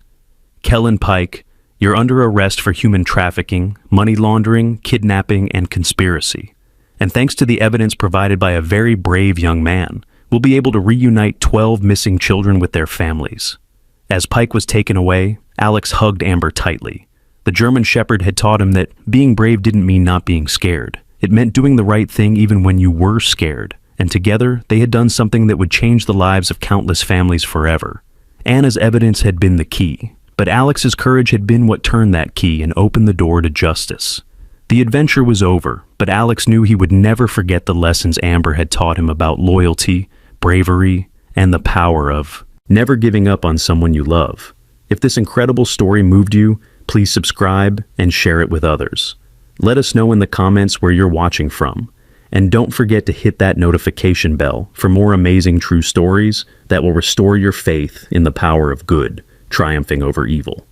"Kellen Pike, you're under arrest for human trafficking, money laundering, kidnapping, and conspiracy. And thanks to the evidence provided by a very brave young man, we'll be able to reunite 12 missing children with their families." As Pike was taken away, Alex hugged Amber tightly. The German Shepherd had taught him that being brave didn't mean not being scared. It meant doing the right thing even when you were scared, and together they had done something that would change the lives of countless families forever. Anna's evidence had been the key, but Alex's courage had been what turned that key and opened the door to justice. The adventure was over, but Alex knew he would never forget the lessons Amber had taught him about loyalty, bravery, and the power of never giving up on someone you love. If this incredible story moved you, please subscribe and share it with others. Let us know in the comments where you're watching from. And don't forget to hit that notification bell for more amazing true stories that will restore your faith in the power of good, triumphing over evil.